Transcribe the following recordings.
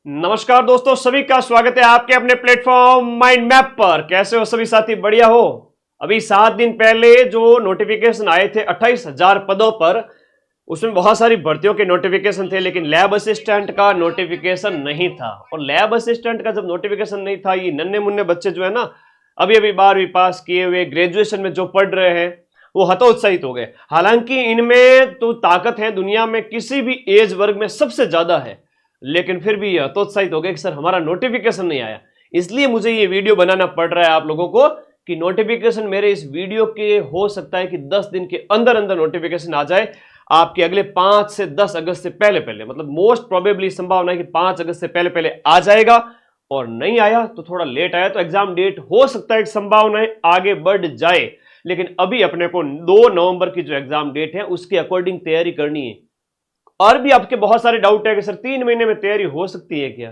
नमस्कार दोस्तों, सभी का स्वागत है आपके अपने प्लेटफॉर्म माइंड मैप पर। कैसे हो सभी साथी? बढ़िया हो? अभी 7 दिन पहले जो नोटिफिकेशन आए थे 28,000 पदों पर, उसमें बहुत सारी भर्तियों के नोटिफिकेशन थे, लेकिन लैब असिस्टेंट का नोटिफिकेशन नहीं था। और लैब असिस्टेंट का जब नोटिफिकेशन नहीं था, ये नन्हे मुन्ने बच्चे जो है ना, अभी अभी 12वीं पास किए हुए, ग्रेजुएशन में जो पढ़ रहे हैं, वो हतोत्साहित हो गए। हालांकि इनमें तो ताकत है, दुनिया में किसी भी एज वर्ग में सबसे ज्यादा है, लेकिन फिर भी हतोत्साहित हो गए कि सर हमारा नोटिफिकेशन नहीं आया। इसलिए मुझे ये वीडियो बनाना पड़ रहा है आप लोगों को कि नोटिफिकेशन मेरे इस वीडियो के हो सकता है कि 10 दिन के अंदर अंदर नोटिफिकेशन आ जाए आपके अगले 5 से 10 अगस्त से पहले पहले। मतलब मोस्ट प्रोबेबली संभावना है कि 5 अगस्त से पहले पहले आ जाएगा, और नहीं आया तो थोड़ा लेट आया तो एग्जाम डेट हो सकता है, संभावना है आगे बढ़ जाए। लेकिन अभी अपने को 2 नवंबर की जो एग्जाम डेट है उसके अकॉर्डिंग तैयारी करनी है। और भी आपके बहुत सारे डाउट है कि सर 3 महीने में तैयारी हो सकती है क्या?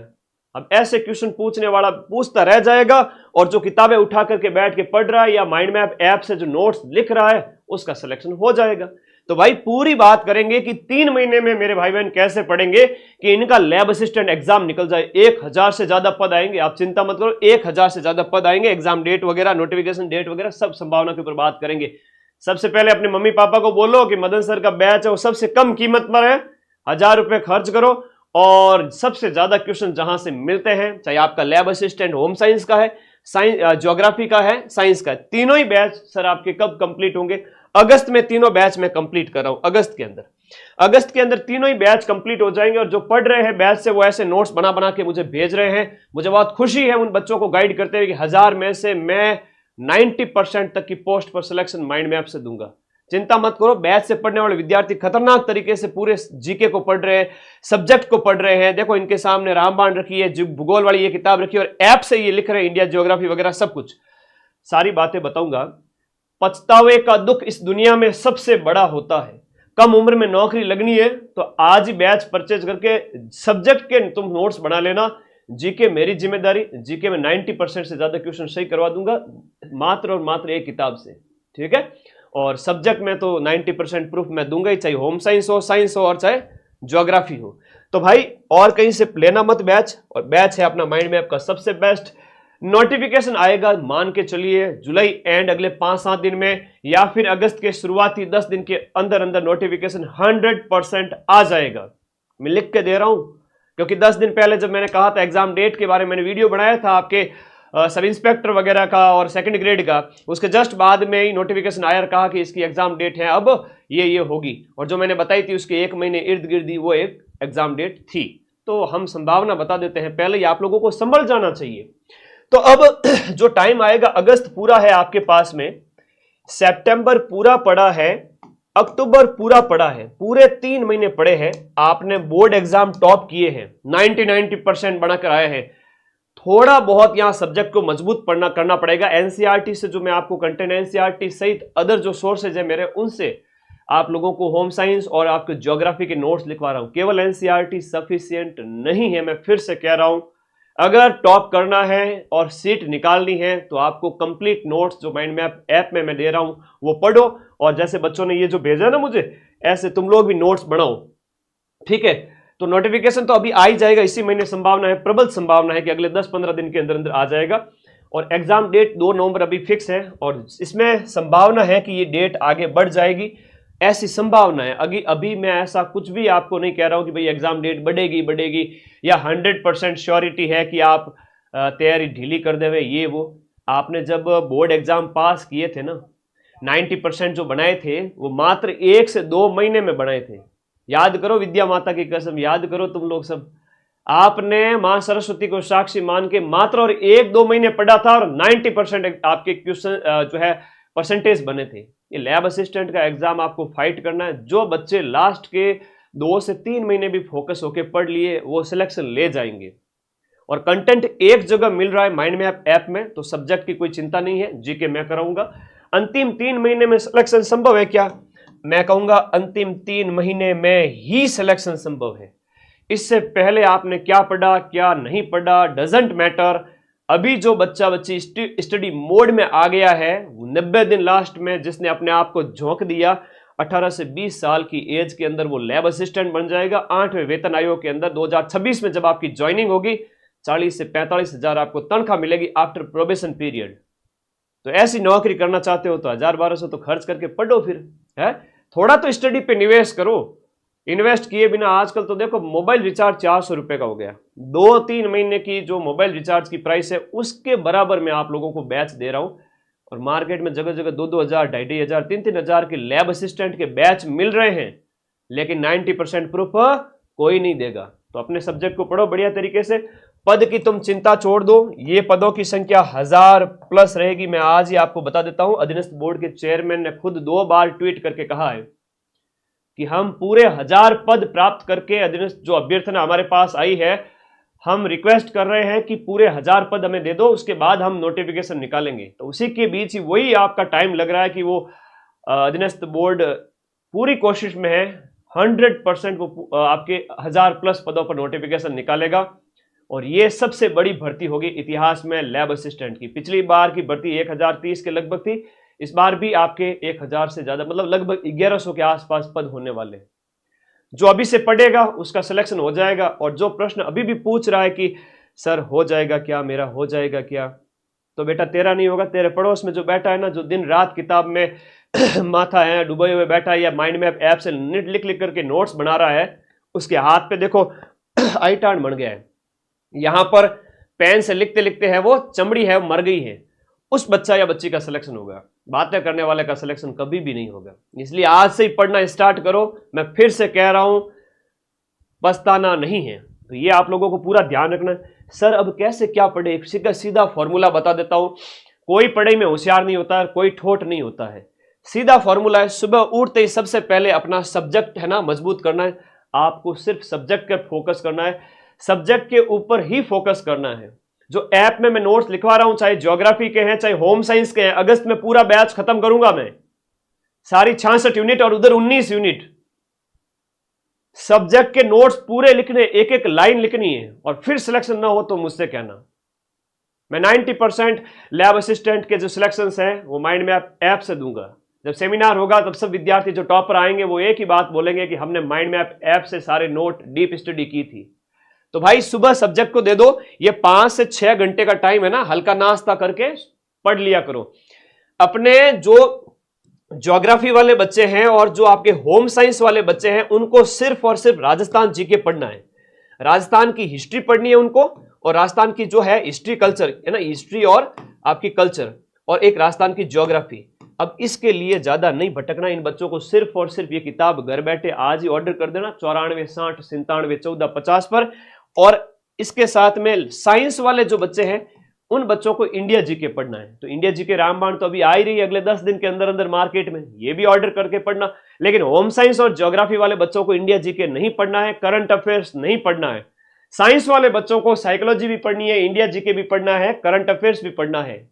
अब ऐसे क्वेश्चन पूछने वाला पूछता रह जाएगा, और जो किताबें उठा करके बैठ के पढ़ रहा है या माइंड मैप ऐप से जो नोट्स लिख रहा है उसका सिलेक्शन हो जाएगा। तो भाई पूरी बात करेंगे कि 3 महीने में मेरे भाई बहन कैसे पढ़ेंगे कि इनका लैब असिस्टेंट एग्जाम निकल जाए। 1000 से ज्यादा पद आएंगे, आप चिंता मत करो, 1000 से ज्यादा पद आएंगे। एग्जाम डेट वगैरह, नोटिफिकेशन डेट वगैरह सब संभावना के ऊपर बात करेंगे। सबसे पहले अपने मम्मी पापा को बोलो कि मदन सर का बैच है वो सबसे कम कीमत पर है, 1000 रुपए खर्च करो। और सबसे ज्यादा क्वेश्चन जहां से मिलते हैं, चाहे आपका लैब असिस्टेंट होम साइंस का है, साइंस ज्योग्राफी का है, साइंस का है, तीनों ही बैच सर आपके कब कंप्लीट होंगे? अगस्त में तीनों बैच में कंप्लीट कर रहा हूं। अगस्त के अंदर तीनों ही बैच कंप्लीट हो जाएंगे। और जो पढ़ रहे हैं बैच से, वो ऐसे नोट्स बना बना के मुझे भेज रहे हैं। मुझे बहुत खुशी है उन बच्चों को गाइड करते हुए कि 1000 में से मैं 90% तक की पोस्ट पर सिलेक्शन माइंड मैप से दूंगा। चिंता मत करो, बैच से पढ़ने वाले विद्यार्थी खतरनाक तरीके से पूरे जीके को पढ़ रहे हैं, सब्जेक्ट को पढ़ रहे हैं। देखो इनके सामने रामबाण रखी है, भूगोल वाली ये किताब रखी है, और ऐप से ये लिख रहे हैं इंडिया ज्योग्राफी वगैरह सब कुछ। सारी बातें बताऊंगा। पछतावे का दुख इस दुनिया में सबसे बड़ा होता है। कम उम्र में नौकरी लगनी है तो आज ही बैच परचेज करके सब्जेक्ट के तुम नोट्स बना लेना। जीके मेरी जिम्मेदारी, जीके में 90% से ज्यादा क्वेश्चन सही करवा दूंगा, मात्र और मात्र एक किताब से, ठीक है। और सब्जेक्ट में तो 90% प्रूफ मैं दूंगा ही, चाहे होम साइंस हो और चाहे ज्योग्राफी हो। तो भाई और कहीं से लेना मत बैच, और बैच है अपना माइंड मैप का सबसे बेस्ट। नोटिफिकेशन आएगा मान के चलिए जुलाई एंड अगले 5-7 दिन में, या फिर अगस्त के शुरुआती 10 दिन के अंदर अंदर नोटिफिकेशन 100% आ जाएगा। मैं लिख के दे रहा हूं, क्योंकि 10 दिन पहले जब मैंने कहा था एग्जाम डेट के बारे में, मैंने वीडियो बनाया था आपके सब इंस्पेक्टर वगैरह का और सेकंड ग्रेड का, उसके जस्ट बाद में ही नोटिफिकेशन आया, कहा कि इसकी एग्जाम डेट है अब ये होगी। और जो मैंने बताई थी उसके 1 महीने इर्द गिर्द वो एक एग्जाम डेट थी। तो हम संभावना बता देते हैं पहले ही, आप लोगों को संभल जाना चाहिए। तो अब जो टाइम आएगा, अगस्त पूरा है आपके पास में, सितंबर पूरा पड़ा है, अक्टूबर पूरा पड़ा है, पूरे 3 महीने पड़े हैं। आपने बोर्ड एग्जाम टॉप किए हैं, 90% बनाकर आए हैं। थोड़ा बहुत यहां सब्जेक्ट को मजबूत पढ़ना करना पड़ेगा। एनसीईआरटी से जो मैं आपको कंटेंट, एनसीईआरटी सहित अदर जो सोर्सेज है मेरे, उनसे आप लोगों को होम साइंस और आपके ज्योग्राफी के नोट्स लिखवा रहा हूं। केवल एनसीईआरटी सफिशिएंट नहीं है, मैं फिर से कह रहा हूं। अगर टॉप करना है और सीट निकालनी है तो आपको कंप्लीट नोट्स जो माइंड मैप ऐप में मैं दे रहा हूं वो पढ़ो। और जैसे बच्चों ने ये जो भेजा ना मुझे, ऐसे तुम लोग भी नोट्स बनाओ, ठीक है। तो नोटिफिकेशन तो अभी आ ही जाएगा इसी महीने, संभावना है, प्रबल संभावना है कि अगले 10-15 दिन के अंदर अंदर आ जाएगा। और एग्जाम डेट 2 नवंबर अभी फिक्स है, और इसमें संभावना है कि ये डेट आगे बढ़ जाएगी, ऐसी संभावना है। अभी मैं ऐसा कुछ भी आपको नहीं कह रहा हूं कि भाई एग्जाम डेट बढ़ेगी या 100% श्योरिटी है कि आप तैयारी ढीली कर देवे ये वो। आपने जब बोर्ड एग्जाम पास किए थे ना, 90% जो बनाए थे वो मात्र 1 से 2 महीने में बनाए थे। याद करो, विद्या माता की कसम याद करो तुम लोग सब। आपने मां सरस्वती को साक्षी मान के मात्र और 1-2 महीने पढ़ा था, और 90% आपके क्वेश्चन जो है परसेंटेज बने थे। ये लैब असिस्टेंट का एग्जाम आपको फाइट करना है। जो बच्चे लास्ट के 2 से 3 महीने भी फोकस होके पढ़ लिए वो सिलेक्शन ले जाएंगे। और कंटेंट एक जगह मिल रहा है माइंड मैप ऐप में, तो सब्जेक्ट की कोई चिंता नहीं है, जीके मैं कराऊंगा। अंतिम 3 महीने में सिलेक्शन संभव है क्या? मैं कहूंगा अंतिम 3 महीने में ही सिलेक्शन संभव है। इससे पहले आपने क्या पढ़ा क्या नहीं पढ़ा डजंट मैटर। अभी जो बच्चा बच्ची स्टडी मोड में आ गया है, 90 दिन लास्ट में जिसने अपने आप को झोंक दिया, 18 से 20 साल की एज के अंदर वो लैब असिस्टेंट बन जाएगा। 8वें वेतन आयोग के अंदर 2026 में जब आपकी ज्वाइनिंग होगी 40 से 45 हजार आपको तनख्वाह मिलेगी आफ्टर प्रोबेशन पीरियड। तो ऐसी नौकरी करना चाहते हो तो 1000-1200 तो खर्च करके पढ़ो फिर, है थोड़ा तो स्टडी पे निवेश करो। इन्वेस्ट किए बिना आजकल तो देखो मोबाइल रिचार्ज 400 रुपए का हो गया। 2-3 महीने की जो मोबाइल रिचार्ज की प्राइस है उसके बराबर मैं आप लोगों को बैच दे रहा हूं, और मार्केट में जगह जगह 2-2 हजार, 2,500 हजार, 3-3 हजार के लैब असिस्टेंट के बैच मिल रहे हैं, लेकिन 90% प्रूफ कोई नहीं देगा। तो अपने सब्जेक्ट को पढ़ो बढ़िया तरीके से। पद की तुम चिंता छोड़ दो, ये पदों की संख्या 1000 प्लस रहेगी। मैं आज ही आपको बता देता हूं, अधीनस्थ बोर्ड के चेयरमैन ने खुद 2 बार ट्वीट करके कहा है कि हम पूरे 1000 पद प्राप्त करके, अधीनस्थ जो अभ्यर्थना हमारे पास आई है, हम रिक्वेस्ट कर रहे हैं कि पूरे 1000 पद हमें दे दो, उसके बाद हम नोटिफिकेशन निकालेंगे। तो उसी के बीच ही वही आपका टाइम लग रहा है कि वो अधीनस्थ बोर्ड पूरी कोशिश में है, 100% वो आपके 1000 प्लस पदों पर नोटिफिकेशन निकालेगा। और ये सबसे बड़ी भर्ती होगी इतिहास में लैब असिस्टेंट की। पिछली बार की भर्ती 1030 के लगभग थी, इस बार भी आपके 1000 से ज्यादा, मतलब लगभग 1100 के आसपास पद होने वाले। जो अभी से पढ़ेगा उसका सिलेक्शन हो जाएगा। और जो प्रश्न अभी भी पूछ रहा है कि सर हो जाएगा क्या, मेरा हो जाएगा क्या, तो बेटा तेरा नहीं होगा, तेरे पड़ोस में जो बैठा है ना, जो दिन रात किताब में माथा है डुबोए हुए बैठा है, या माइंड मैप ऐप से लिख लिख करके नोट्स बना रहा है, उसके हाथ पे देखो आईटान बन गया है। यहां पर पेन से लिखते लिखते है वो चमड़ी है मर गई है, उस बच्चा या बच्ची का सिलेक्शन होगा, बातें करने वाले का सिलेक्शन कभी भी नहीं होगा। इसलिए आज से ही पढ़ना स्टार्ट करो। मैं फिर से कह रहा हूं, पछताना नहीं है। तो ये आप लोगों को पूरा ध्यान रखना है। सर अब कैसे क्या पढ़े, एक सीधा फॉर्मूला बता देता हूं। कोई पढ़ाई में होशियार नहीं होता है, कोई ठोठ नहीं होता है। सीधा फॉर्मूला है, सुबह उठते ही सबसे पहले अपना सब्जेक्ट है ना मजबूत करना है। आपको सिर्फ सब्जेक्ट पर फोकस करना है, सब्जेक्ट के ऊपर ही फोकस करना है। जो ऐप में मैं नोट्स लिखवा रहा हूं, चाहे ज्योग्राफी के हैं चाहे होम साइंस के हैं, अगस्त में पूरा बैच खत्म करूंगा मैं, सारी 66 यूनिट और उधर 19 यूनिट। सब्जेक्ट के नोट्स पूरे लिखने, एक एक लाइन लिखनी है, और फिर सिलेक्शन ना हो तो मुझसे कहना। मैं 90% लैब असिस्टेंट के जो सिलेक्शंस हैं वो माइंड मैप ऐप से दूंगा। जब सेमिनार होगा तब सब विद्यार्थी जो टॉपर आएंगे वो एक ही बात बोलेंगे कि हमने माइंड मैप ऐप से सारे नोट डीप स्टडी की थी। तो भाई सुबह सब्जेक्ट को दे दो, ये 5 से 6 घंटे का टाइम है ना, हल्का नाश्ता करके पढ़ लिया करो। अपने जो ज्योग्राफी वाले बच्चे हैं और जो आपके होम साइंस वाले बच्चे हैं, उनको सिर्फ और सिर्फ राजस्थान जीके पढ़ना है। राजस्थान की हिस्ट्री पढ़नी है उनको, और राजस्थान की जो है हिस्ट्री कल्चर है ना, हिस्ट्री और आपकी कल्चर, और एक राजस्थान की ज्योग्राफी। अब इसके लिए ज्यादा नहीं भटकना, इन बच्चों को सिर्फ और सिर्फ ये किताब घर बैठे आज ही ऑर्डर कर देना 94 60 97 14 50 पर। और इसके साथ में साइंस वाले जो बच्चे हैं उन बच्चों को इंडिया जीके पढ़ना है। तो इंडिया जीके रामबाण तो अभी आ ही रही है अगले 10 दिन के अंदर अंदर मार्केट में, ये भी ऑर्डर करके पढ़ना। लेकिन होम साइंस और ज्योग्राफी वाले बच्चों को इंडिया जीके नहीं पढ़ना है, करंट अफेयर्स नहीं पढ़ना है। साइंस वाले बच्चों को साइकोलॉजी भी पढ़नी है, इंडिया जीके भी पढ़ना है, करंट अफेयर्स भी पढ़ना है,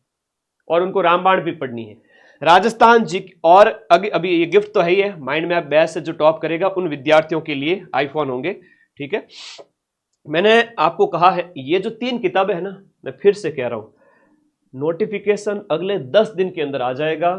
और उनको रामबाण भी पढ़नी है। राजस्थान जी और अभी ये गिफ्ट तो है ही है, माइंड मैप बैच से जो टॉप करेगा उन विद्यार्थियों के लिए आईफोन होंगे। ठीक है, मैंने आपको कहा है ये जो 3 किताबें है ना, मैं फिर से कह रहा हूं, नोटिफिकेशन अगले 10 दिन के अंदर आ जाएगा।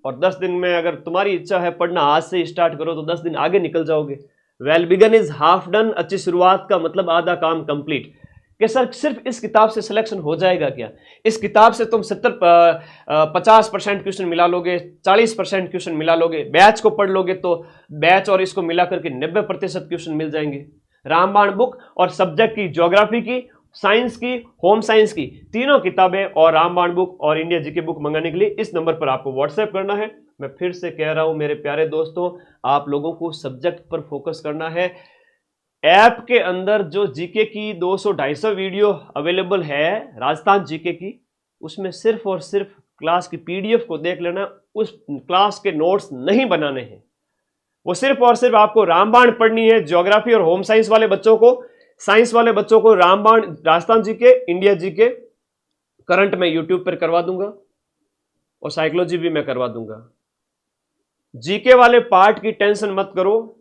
और 10 दिन में अगर तुम्हारी इच्छा है पढ़ना आज से स्टार्ट करो तो 10 दिन आगे निकल जाओगे। Well begun is half done, अच्छी शुरुआत का मतलब आधा काम कंप्लीट। कि सर सिर्फ इस किताब से सिलेक्शन हो जाएगा क्या? इस किताब से तुम 50% क्वेश्चन मिला लोगे, 40% क्वेश्चन मिला लोगे, बैच को पढ़ लोगे तो बैच और इसको मिला करके 90% क्वेश्चन मिल जाएंगे। रामबाण बुक और सब्जेक्ट की, ज्योग्राफी की, साइंस की, होम साइंस की, तीनों किताबें और रामबाण बुक और इंडिया जीके बुक मंगाने के लिए इस नंबर पर आपको व्हाट्सएप करना है। मैं फिर से कह रहा हूं मेरे प्यारे दोस्तों, आप लोगों को सब्जेक्ट पर फोकस करना है। ऐप के अंदर जो जीके की 200-250 वीडियो अवेलेबल है राजस्थान जीके की, उसमें सिर्फ और सिर्फ क्लास की पीडीएफ को देख लेना, उस क्लास के नोट्स नहीं बनाने हैं। वो सिर्फ और सिर्फ आपको रामबाण पढ़नी है। ज्योग्राफी और होम साइंस वाले बच्चों को, साइंस वाले बच्चों को रामबाण, Rajasthan GK, India GK, current में यूट्यूब पर करवा दूंगा और साइकोलॉजी भी मैं करवा दूंगा। जीके वाले पार्ट की टेंशन मत करो,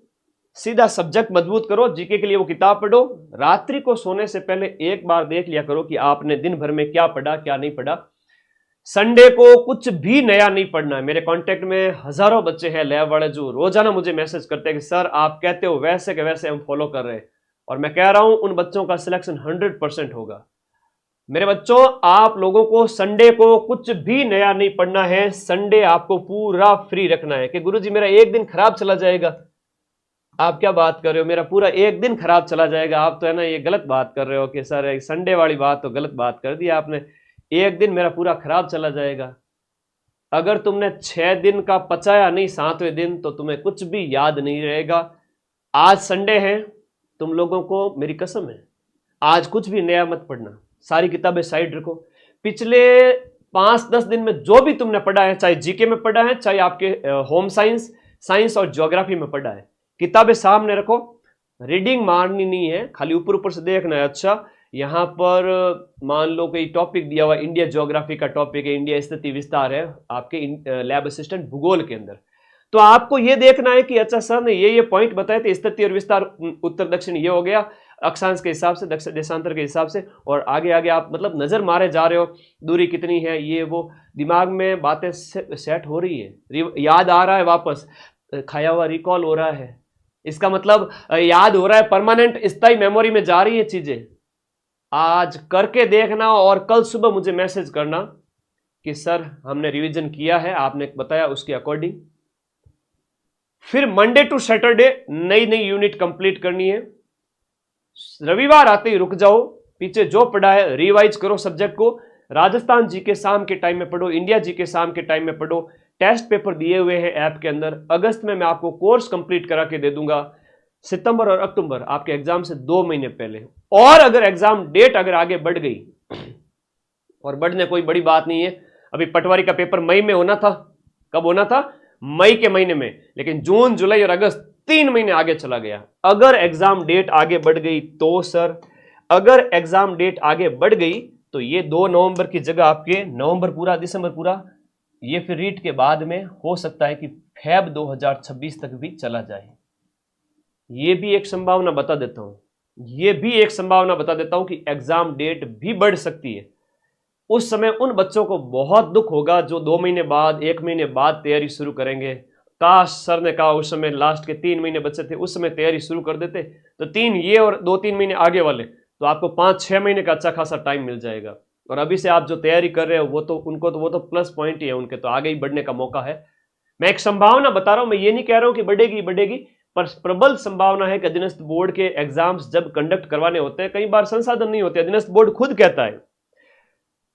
सीधा सब्जेक्ट मजबूत करो। जीके के लिए वो किताब पढ़ो, रात्रि को सोने से पहले एक बार देख लिया करो कि आपने दिन भर में क्या पढ़ा क्या नहीं पढ़ा। संडे को कुछ भी नया नहीं पढ़ना है। मेरे कांटेक्ट में हजारों बच्चे हैं लैब वाले जो रोजाना मुझे मैसेज करते हैं कि सर आप कहते हो वैसे के वैसे हम फॉलो कर रहे हैं, और मैं कह रहा हूं उन बच्चों का सिलेक्शन 100% होगा। मेरे बच्चों, आप लोगों को संडे को कुछ भी नया नहीं पढ़ना है। संडे आपको पूरा फ्री रखना है। कि गुरुजी मेरा एक दिन खराब चला जाएगा, आप क्या बात कर रहे हो, मेरा पूरा एक दिन खराब चला जाएगा, आप तो है ना ये गलत बात कर रहे हो कि सर संडे वाली बात तो गलत बात कर दी आपने, एक दिन मेरा पूरा खराब चला जाएगा। अगर तुमने 6 दिन का पचाया नहीं 7वें दिन तो तुम्हें कुछ भी याद नहीं रहेगा। आज संडे है, तुम लोगों को मेरी कसम है आज कुछ भी नया मत पढ़ना, सारी किताबें साइड रखो। पिछले 5-10 दिन में जो भी तुमने पढ़ा है, चाहे जीके में पढ़ा है, चाहे आपके होम साइंस और ज्योग्राफी में पढ़ा है, किताबें सामने रखो। रीडिंग मारनी नहीं है, खाली ऊपर ऊपर से देखना है। अच्छा यहां पर मान लो कोई टॉपिक दिया हुआ, इंडिया ज्योग्राफी का टॉपिक है, इंडिया स्थिति विस्तार है आपके लैब असिस्टेंट भूगोल के अंदर, तो आपको यह देखना है कि अच्छा सर ने ये पॉइंट बताए थे, स्थिति और विस्तार उत्तर दक्षिण ये हो गया, अक्षांश के हिसाब से, देशांतर के हिसाब से, और आगे आगे आप मतलब नजर मारे जा रहे हो, दूरी कितनी है, ये वो, दिमाग में बातें सेट हो रही है, याद आ रहा है, वापस खाया हुआ रिकॉल हो रहा है। इसका मतलब याद हो रहा है, परमानेंट स्थायी मेमोरी में जा रही है चीजें। आज करके देखना और कल सुबह मुझे मैसेज करना कि सर हमने रिवीजन किया है, आपने बताया उसके अकॉर्डिंग। फिर मंडे टू सैटरडे नई नई यूनिट कंप्लीट करनी है। रविवार आते ही रुक जाओ, पीछे जो पढ़ा है रिवाइज करो सब्जेक्ट को। राजस्थान जी के शाम के टाइम में पढ़ो, इंडिया जी के शाम के टाइम में पढ़ो। टेस्ट पेपर दिए हुए हैं ऐप के अंदर। अगस्त में मैं आपको कोर्स कंप्लीट करा के दे दूंगा। सितंबर और अक्टूबर आपके एग्जाम से 2 महीने पहले। और अगर एग्जाम डेट अगर आगे बढ़ गई, और बढ़ने कोई बड़ी बात नहीं है, अभी पटवारी का पेपर मई में होना था, कब होना था, मई के महीने में, लेकिन जून जुलाई और अगस्त 3 महीने आगे चला गया। अगर एग्जाम डेट आगे बढ़ गई तो सर, अगर एग्जाम डेट आगे बढ़ गई तो ये 2 नवंबर की जगह आपके नवंबर पूरा, दिसंबर पूरा, ये फिर रीट के बाद में हो सकता है कि फेब 2026 तक भी चला जाए। ये भी एक संभावना बता देता हूं, ये भी एक संभावना बता देता हूं कि एग्जाम डेट भी बढ़ सकती है। उस समय उन बच्चों को बहुत दुख होगा जो 2 महीने बाद, 1 महीने बाद तैयारी शुरू करेंगे। काश सर ने कहा उस समय लास्ट के 3 महीने बचे थे, उस समय तैयारी शुरू कर देते, तो 3 ये और 2-3 महीने आगे वाले, तो आपको 5-6 महीने का अच्छा खासा टाइम मिल जाएगा। और अभी से आप जो तैयारी कर रहे हो वो तो उनको तो वो तो प्लस पॉइंट ही है, उनके तो आगे ही बढ़ने का मौका है। मैं एक संभावना बता रहा हूं, मैं ये नहीं कह रहा हूं कि बढ़ेगी, पर प्रबल संभावना है कि अधीनस्थ बोर्ड के एग्जाम्स जब कंडक्ट करवाने होते हैं, कई बार संसाधन नहीं होते। अधीनस्थ बोर्ड खुद कहता है,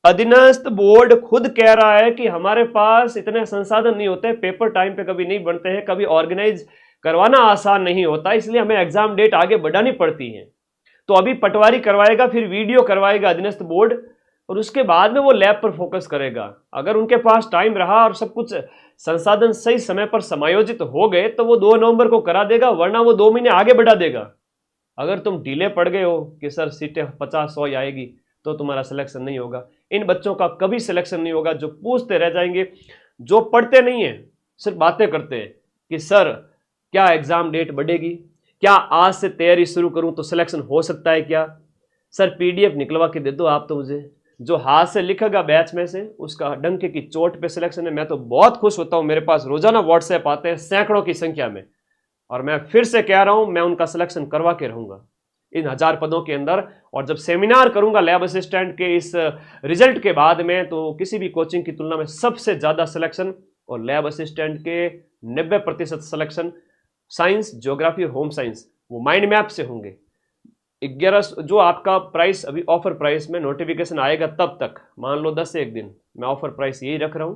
अधीनस्थ बोर्ड खुद कह रहा है कि हमारे पास इतने संसाधन नहीं होते, पेपर टाइम पे कभी नहीं बनते हैं, कभी ऑर्गेनाइज करवाना आसान नहीं होता, इसलिए हमें एग्जाम डेट आगे बढ़ानी पड़ती है। तो अभी पटवारी करवाएगा, फिर वीडियो करवाएगा अधीनस्थ बोर्ड, और उसके बाद में वो लैब पर फोकस करेगा। अगर उनके पास टाइम रहा और सब कुछ संसाधन सही समय पर समायोजित हो गए तो वो 2 नवंबर को करा देगा, वरना वो 2 महीने आगे बढ़ा देगा। अगर तुम ढीले पड़ गए हो कि सर सीटें 50-100 आएगी, तो तुम्हारा सिलेक्शन नहीं होगा। इन बच्चों का कभी सिलेक्शन नहीं होगा जो पूछते रह जाएंगे, जो पढ़ते नहीं है, सिर्फ बातें करते हैं कि सर क्या एग्जाम डेट बढ़ेगी, क्या आज से तैयारी शुरू करूं तो सिलेक्शन हो सकता है क्या, सर पीडीएफ निकलवा के दे दो आप तो मुझे, जो हाथ से लिखेगा बैच में से उसका डंके की चोट पे सिलेक्शन है। मैं तो बहुत खुश होता हूं, मेरे पास रोजाना व्हाट्सएप आते हैं सैकड़ों की संख्या में, और मैं फिर से कह रहा हूं मैं उनका सिलेक्शन करवा के रहूंगा इन 1000 पदों के अंदर। और जब सेमिनार करूंगा लैब असिस्टेंट के इस रिजल्ट के बाद में, तो किसी भी कोचिंग की तुलना में सबसे ज्यादा सिलेक्शन, और लैब असिस्टेंट के 90% selection science, geography, home science वो माइंड मैप से होंगे। 11 जो आपका प्राइस अभी ऑफर प्राइस में, नोटिफिकेशन आएगा तब तक मान लो 10 से 1 दिन, मैं ऑफर प्राइस यही रख रहा हूं,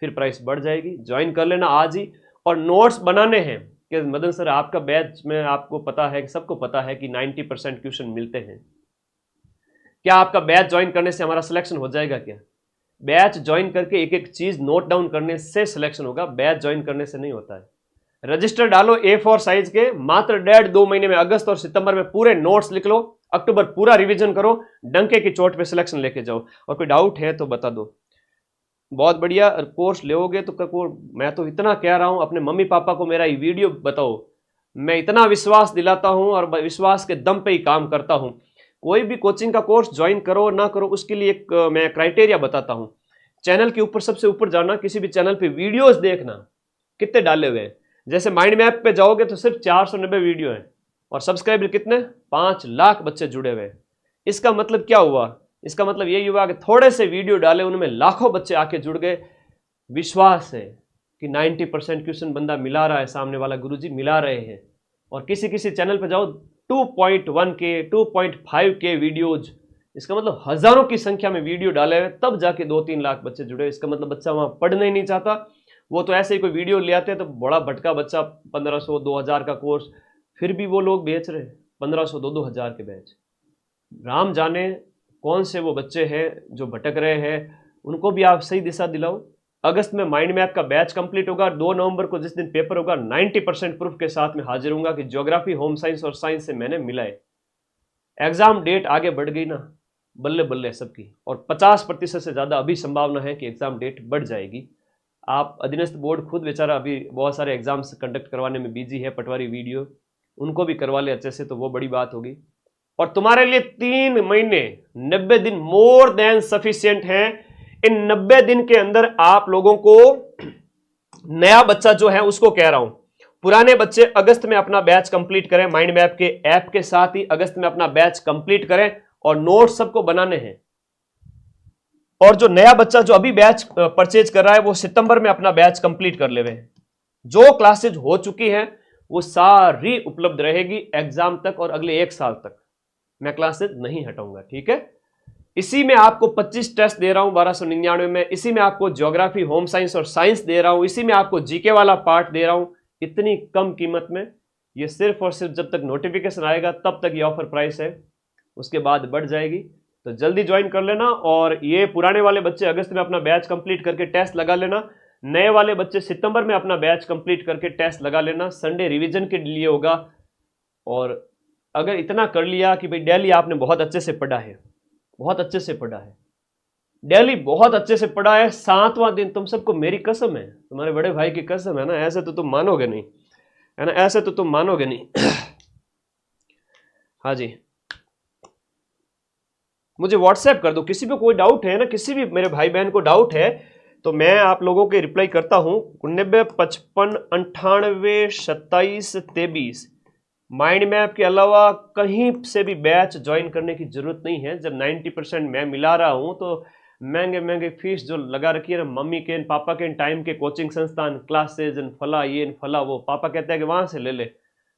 फिर प्राइस बढ़ जाएगी। ज्वाइन कर लेना आज ही। और नोट्स बनाने हैं कि मदन सर आपका बैच में आपको पता है, सबको पता है कि 90% क्वेश्चन मिलते हैं, क्या आपका बैच ज्वाइन करने से हमारा सिलेक्शन हो जाएगा क्या? बैच ज्वाइन करके एक एक चीज नोट डाउन करने से सिलेक्शन होगा, बैच ज्वाइन करने से नहीं होता है। रजिस्टर डालो A4 साइज के, मात्र 1.5-2 महीने में अगस्त और सितंबर में पूरे नोट्स लिख लो, अक्टूबर पूरा रिवीजन करो, डंके की चोट पे सिलेक्शन लेके जाओ। और कोई डाउट है तो बता दो। बहुत बढ़िया कोर्स लोगे तो मैं तो इतना कह रहा हूं, अपने मम्मी पापा को मेरा ये वीडियो बताओ, मैं इतना विश्वास दिलाता हूं और विश्वास के दम पे ही काम करता हूं। कोई भी कोचिंग का कोर्स ज्वाइन करो ना करो, उसके लिए एक मैं क्राइटेरिया बताता हूं चैनल के ऊपर सबसे ऊपर जाना, किसी भी चैनल पे वीडियोस देखना कितने डाले हुए हैं। जैसे माइंड मैप पे जाओगे तो सिर्फ 490 वीडियो है और सब्सक्राइबर कितने 5 लाख बच्चे जुड़े हुए हैं। इसका मतलब क्या हुआ? इसका मतलब यही हुआ कि थोड़े से वीडियो डाले उनमें लाखों बच्चे आके जुड़ गए। विश्वास है कि 90% क्वेश्चन बंदा मिला रहा है, सामने वाला गुरुजी मिला रहे हैं। और किसी किसी चैनल पे जाओ 2.1 के 2.5 के वीडियोज, इसका मतलब हजारों की संख्या में वीडियो डाले हुए, तब जाके 2-3 लाख बच्चे जुड़े। इसका मतलब बच्चा वहां पढ़ना ही नहीं चाहता, वो तो ऐसे ही कोई वीडियो ले आते हैं तो बड़ा भटका बच्चा 1500-2000 का कोर्स, फिर भी वो लोग बेच रहे 1500-2000 के बैच। राम जाने कौन से वो बच्चे हैं जो भटक रहे हैं, उनको भी आप सही दिशा दिलाओ। अगस्त में माइंड मैप का बैच कंप्लीट होगा। 2 नवंबर को जिस दिन पेपर होगा 90% प्रूफ के साथ में हाजिर होऊंगा कि ज्योग्राफी, होम साइंस और साइंस से मैंने मिलाए। एग्जाम डेट आगे बढ़ गई ना, बल्ले बल्ले सबकी, और 50% से ज़्यादा अभी संभावना है कि एग्जाम डेट बढ़ जाएगी। आप अधीनस्थ बोर्ड खुद बेचारा अभी बहुत सारे एग्जाम्स कंडक्ट करवाने में बिजी है, पटवारी वीडियो, उनको भी करवा ले अच्छे से तो वो बड़ी बात होगी। और तुम्हारे लिए 3 महीने 90 दिन मोर देन सफिशिएंट है। इन 90 दिन के अंदर आप लोगों को, नया बच्चा जो है उसको कह रहा हूं, पुराने बच्चे अगस्त में अपना बैच कंप्लीट करें, माइंड मैप के ऐप के साथ ही अगस्त में अपना बैच कंप्लीट करें और नोट सबको बनाने हैं। और जो नया बच्चा जो अभी बैच परचेज कर रहा है वो सितंबर में अपना बैच कंप्लीट कर ले। जो क्लासेज हो चुकी है वो सारी उपलब्ध रहेगी एग्जाम तक और अगले 1 साल तक मैं क्लासेज नहीं हटाऊंगा, ठीक है। इसी में आपको 25 टेस्ट दे रहा हूं 1299 में, इसी में आपको ज्योग्राफी, होम साइंस और साइंस दे रहा हूं, इसी में आपको जीके वाला पार्ट दे रहा हूं, इतनी कम कीमत में। ये सिर्फ और सिर्फ जब तक नोटिफिकेशन आएगा तब तक ये ऑफर प्राइस है, उसके बाद बढ़ जाएगी। तो जल्दी ज्वाइन कर लेना। और ये पुराने वाले बच्चे अगस्त में अपना बैच कंप्लीट करके टेस्ट लगा लेना, नए वाले बच्चे सितंबर में अपना बैच कंप्लीट करके टेस्ट लगा लेना। संडे रिवीजन के लिए होगा। और अगर इतना कर लिया कि भाई डेली आपने बहुत अच्छे से पढ़ा है, बहुत अच्छे से पढ़ा है, डेली बहुत अच्छे से पढ़ा है, 7वां दिन, तुम सबको मेरी कसम है, तुम्हारे बड़े भाई की कसम है ना, ऐसे तो तुम मानोगे नहीं, है ना, ऐसे तो तुम मानोगे नहीं। हाँ जी, मुझे व्हाट्सएप कर दो, किसी पे कोई डाउट है ना, किसी भी मेरे भाई बहन को डाउट है तो मैं आप लोगों के रिप्लाई करता हूं। 99 55 98 27 23 माइंड मैप के अलावा कहीं से भी बैच ज्वाइन करने की जरूरत नहीं है। जब 90% मैं मिला रहा हूं तो महंगे महंगे फीस जो लगा रखी है ना, मम्मी के पापा के टाइम के कोचिंग संस्थान, क्लासेज इन फला ये इन फला वो, पापा कहते हैं कि वहां से ले ले।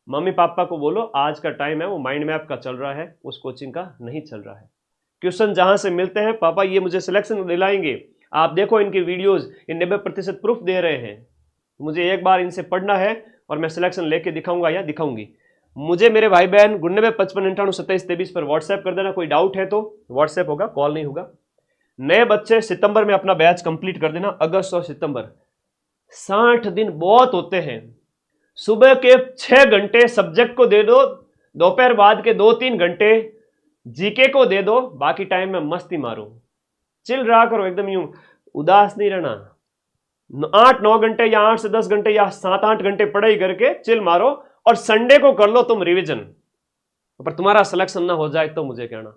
मम्मी पापा को बोलो आज का टाइम है वो माइंड मैप का चल रहा है, उस कोचिंग का नहीं चल रहा है। क्वेश्चन जहां से मिलते हैं, पापा ये मुझे सिलेक्शन दिलाएंगे, आप देखो इनके वीडियोस, ये 90% प्रूफ दे रहे हैं, मुझे एक बार इनसे पढ़ना है और मैं सिलेक्शन लेके दिखाऊंगा या दिखाऊंगी। मुझे मेरे भाई बहन 99 55 98 27 23 पर व्हाट्सएप कर देना। कोई डाउट है तो व्हाट्सएप होगा, कॉल नहीं होगा। नए बच्चे सितंबर में अपना बैच कंप्लीट कर देना, अगस्त और सितंबर। 60 दिन बहुत होते हैं। सुबह के 6 घंटे सब्जेक्ट को दे दो, दोपहर बाद के 2-3 घंटे जीके को दे दो, बाकी टाइम में मस्ती मारो, चिल रहा करो, एकदम यूं उदास नहीं रहना। 8-9 घंटे या 8 से 10 घंटे या 7-8 घंटे पढ़ाई करके चिल मारो और संडे को कर लो तुम रिवीजन। पर तुम्हारा सिलेक्शन ना हो जाए तो मुझे कहना।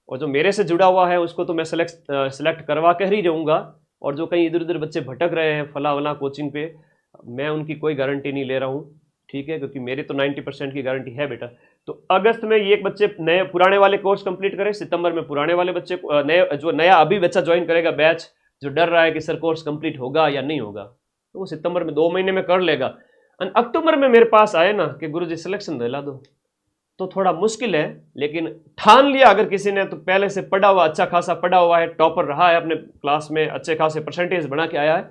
और जो मेरे से जुड़ा हुआ है उसको तो मैं सिलेक्ट करवा कर ही रहूंगा। और जो कहीं इधर उधर बच्चे भटक रहे हैं फला वला कोचिंग पे, मैं उनकी कोई गारंटी नहीं ले रहा हूँ, ठीक है, क्योंकि मेरी तो 90% की गारंटी है बेटा। तो अगस्त में ये एक नए पुराने वाले कोर्स कंप्लीट करें, सितंबर में पुराने वाले बच्चे जो नया अभी बच्चा ज्वाइन करेगा बैच, जो डर रहा है कि सर कोर्स कंप्लीट होगा या नहीं होगा, तो वो सितंबर में 2 महीने में कर लेगा। अक्टूबर में मेरे पास आए ना कि गुरुजी सिलेक्शन दिला दो, तो थोड़ा मुश्किल है, लेकिन ठान लिया अगर किसी ने तो पहले से पढ़ा हुआ, अच्छा खासा पढ़ा हुआ है, टॉपर रहा है अपने क्लास में, अच्छे खासे परसेंटेज बना के आया है,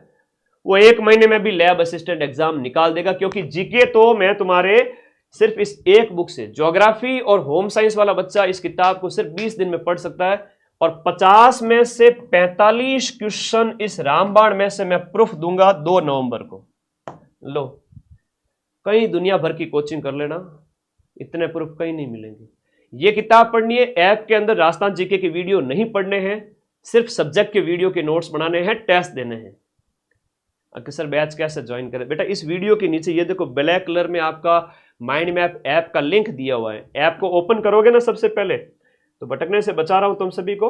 वो 1 महीने में भी लैब असिस्टेंट एग्जाम निकाल देगा। क्योंकि जीके तो मैं तुम्हारे सिर्फ इस एक बुक से, ज्योग्राफी और होम साइंस वाला बच्चा इस किताब को सिर्फ 20 दिन में पढ़ सकता है। और 50 में से 45 क्वेश्चन इस रामबाण में से मैं प्रूफ दूंगा 2 नवंबर को। लो, कहीं दुनिया भर की कोचिंग कर लेना, इतने प्रूफ कहीं नहीं मिलेंगे। ये किताब पढ़नी है, ऐप के अंदर राजस्थान जीके के वीडियो नहीं पढ़ने हैं, सिर्फ सब्जेक्ट के वीडियो के नोट्स बनाने हैं, टेस्ट देने हैं। कि सर बैच कैसे ज्वाइन करें, बेटा इस वीडियो के नीचे ये देखो ब्लैक कलर में आपका माइंड मैप ऐप का लिंक दिया हुआ है। ऐप को ओपन करोगे ना सबसे पहले, तो भटकने से बचा रहा हूं तुम सभी को,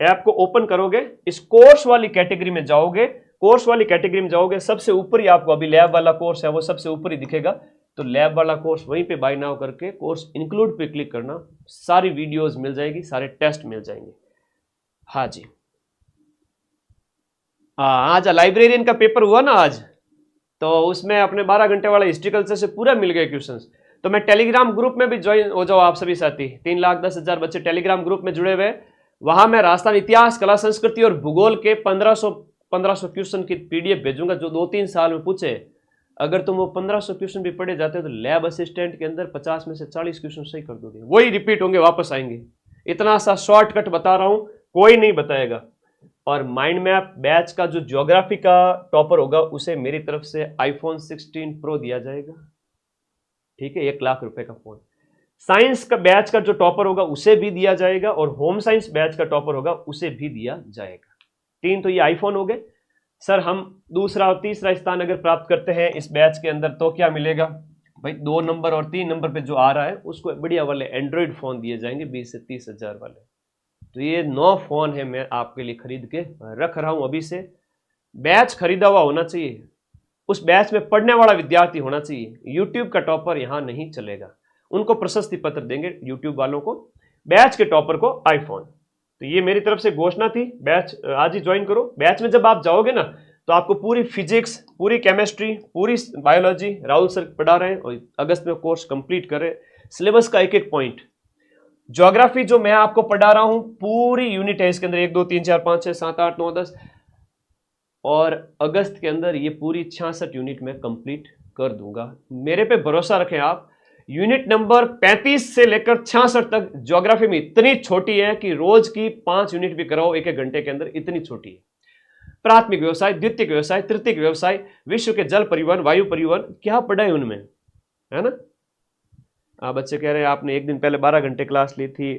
ऐप को ओपन करोगे, इस कोर्स वाली कैटेगरी में जाओगे, कोर्स वाली कैटेगरी में जाओगे, सबसे ऊपर ही आपको अभी लैब वाला कोर्स है वो सबसे ऊपर ही दिखेगा, तो लैब वाला कोर्स वहीं पे बाय नाउ करके कोर्स इंक्लूड पे क्लिक करना, सारी वीडियोस मिल जाएगी, सारे टेस्ट मिल जाएंगे। हाँ जी, आज लाइब्रेरियन का पेपर हुआ ना आज, तो उसमें अपने 12 घंटे वाला हिस्ट्री कल्चर से पूरा मिल गए क्वेश्चंस। तो मैं टेलीग्राम ग्रुप में भी ज्वाइन हो जाओ आप सभी साथी, 3,10,000 बच्चे टेलीग्राम ग्रुप में जुड़े हुए, वहां मैं राजस्थान इतिहास, कला, संस्कृति और भूगोल के 1500 क्वेश्चन की पीडीएफ भेजूंगा जो 2-3 साल में पूछे। अगर तुम वो 1500 क्वेश्चन भी पढ़े जाते हो तो लैब असिस्टेंट के अंदर 50 में से 40 क्वेश्चन सही कर दोगे, वही रिपीट होंगे, वापस आएंगे। इतना सा शॉर्टकट बता रहा हूं, कोई नहीं बताएगा। और माइंड मैप बैच का जो ज्योग्राफी का टॉपर होगा उसे मेरी तरफ से आईफोन 16 प्रो दिया जाएगा, ठीक है, 1 लाख रुपए का फोन। साइंस का बैच का जो टॉपर होगा उसे भी दिया जाएगा, और होम साइंस बैच का टॉपर होगा उसे भी दिया जाएगा। 3 तो ये आईफोन हो गए। सर हम दूसरा और तीसरा स्थान अगर प्राप्त करते हैं इस बैच के अंदर तो क्या मिलेगा भाई? 2 नंबर और 3 नंबर पे जो आ रहा है उसको बढ़िया वाले एंड्रॉइड फोन दिए जाएंगे 20 से 30 हजार वाले। तो ये 9 फोन है, मैं आपके लिए खरीद के रख रहा हूं अभी से। बैच खरीदा हुआ होना चाहिए, उस बैच में पढ़ने वाला विद्यार्थी होना चाहिए। यूट्यूब का टॉपर यहां नहीं चलेगा, उनको प्रशस्ति पत्र देंगे यूट्यूब वालों को, बैच के टॉपर को आईफोन। तो ये मेरी तरफ से घोषणा थी, बैच आज ही ज्वाइन करो। बैच में जब आप जाओगे ना तो आपको पूरी फिजिक्स, पूरी केमिस्ट्री, पूरी बायोलॉजी राहुल सर पढ़ा रहे हैं, और अगस्त में कोर्स कंप्लीट कर रहे हैं, सिलेबस का एक एक पॉइंट। ज्योग्राफी जो मैं आपको पढ़ा रहा हूं पूरी यूनिट है इसके अंदर, 1 2 3 4 5 6 7 8 9 10, और अगस्त के अंदर ये पूरी 66 यूनिट में कंप्लीट कर दूंगा। मेरे पे भरोसा रखें आप। यूनिट नंबर 35 से लेकर 66 तक ज्योग्राफी में इतनी छोटी है कि रोज की 5 यूनिट भी कराओ 1-1 घंटे के अंदर, इतनी छोटी है। प्राथमिक व्यवसाय, द्वितीयक व्यवसाय, तृतीयक व्यवसाय, विश्व के जल परिवहन, वायु परिवहन, क्या पढ़ा है उनमें, है ना। बच्चे कह रहे हैं आपने एक दिन पहले 12 घंटे क्लास ली थी,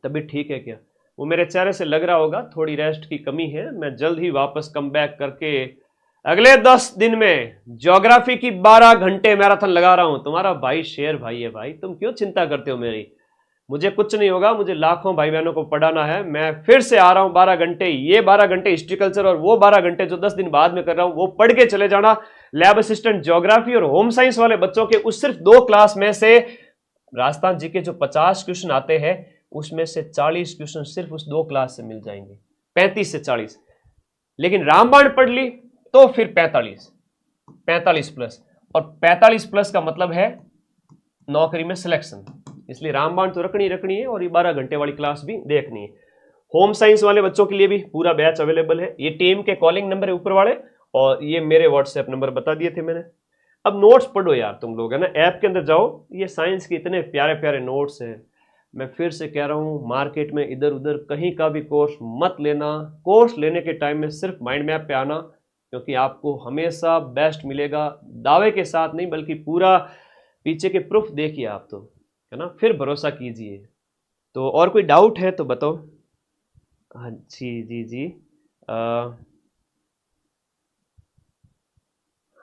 तभी ठीक है क्या? वो मेरे चेहरे से लग रहा होगा, थोड़ी रेस्ट की कमी है। मैं जल्द ही वापस कम बैक करके अगले 10 दिन में ज्योग्राफी की 12 घंटे मैराथन लगा रहा हूं। तुम्हारा भाई शेर भाई है भाई, तुम क्यों चिंता करते हो मेरी? मुझे कुछ नहीं होगा, मुझे लाखों भाई बहनों को पढ़ाना है। मैं फिर से आ रहा हूं 12 घंटे, ये 12 घंटे हिस्ट्री कल्चर, और वो 12 घंटे जो 10 दिन बाद में कर रहा हूं वो पढ़ के चले जाना। लैब असिस्टेंट ज्योग्राफी और होम साइंस वाले बच्चों के उस सिर्फ 2 क्लास में से राजस्थान जी के जो 50 क्वेश्चन आते हैं उसमें से 40 क्वेश्चन सिर्फ उस 2 क्लास से मिल जाएंगे, 35 से 40। लेकिन रामबाण पढ़ ली तो फिर 45 प्लस, और 45 प्लस का मतलब है नौकरी में सिलेक्शन। इसलिए रामबाण तो रखनी है, और ये 12 घंटे वाली क्लास भी देखनी है। होम साइंस वाले बच्चों के लिए भी पूरा बैच अवेलेबल है। ये टीम के कॉलिंग नंबर है ऊपर वाले, और ये मेरे व्हाट्सएप नंबर बता दिए थे मैंने। अब नोट्स पढ़ो यार तुम लोग, है ना, ऐप के अंदर जाओ, ये साइंस के इतने प्यारे प्यारे नोट्स हैं। मैं फिर से कह रहा हूं, मार्केट में इधर उधर कहीं का भी कोर्स मत लेना। कोर्स लेने के टाइम में सिर्फ माइंड मैप पे आना, क्योंकि आपको हमेशा बेस्ट मिलेगा। दावे के साथ नहीं, बल्कि पूरा पीछे के प्रूफ देखिए आप, तो है ना, फिर भरोसा कीजिए। तो और कोई डाउट है तो बताओ। हाँ जी जी जी, हाँ,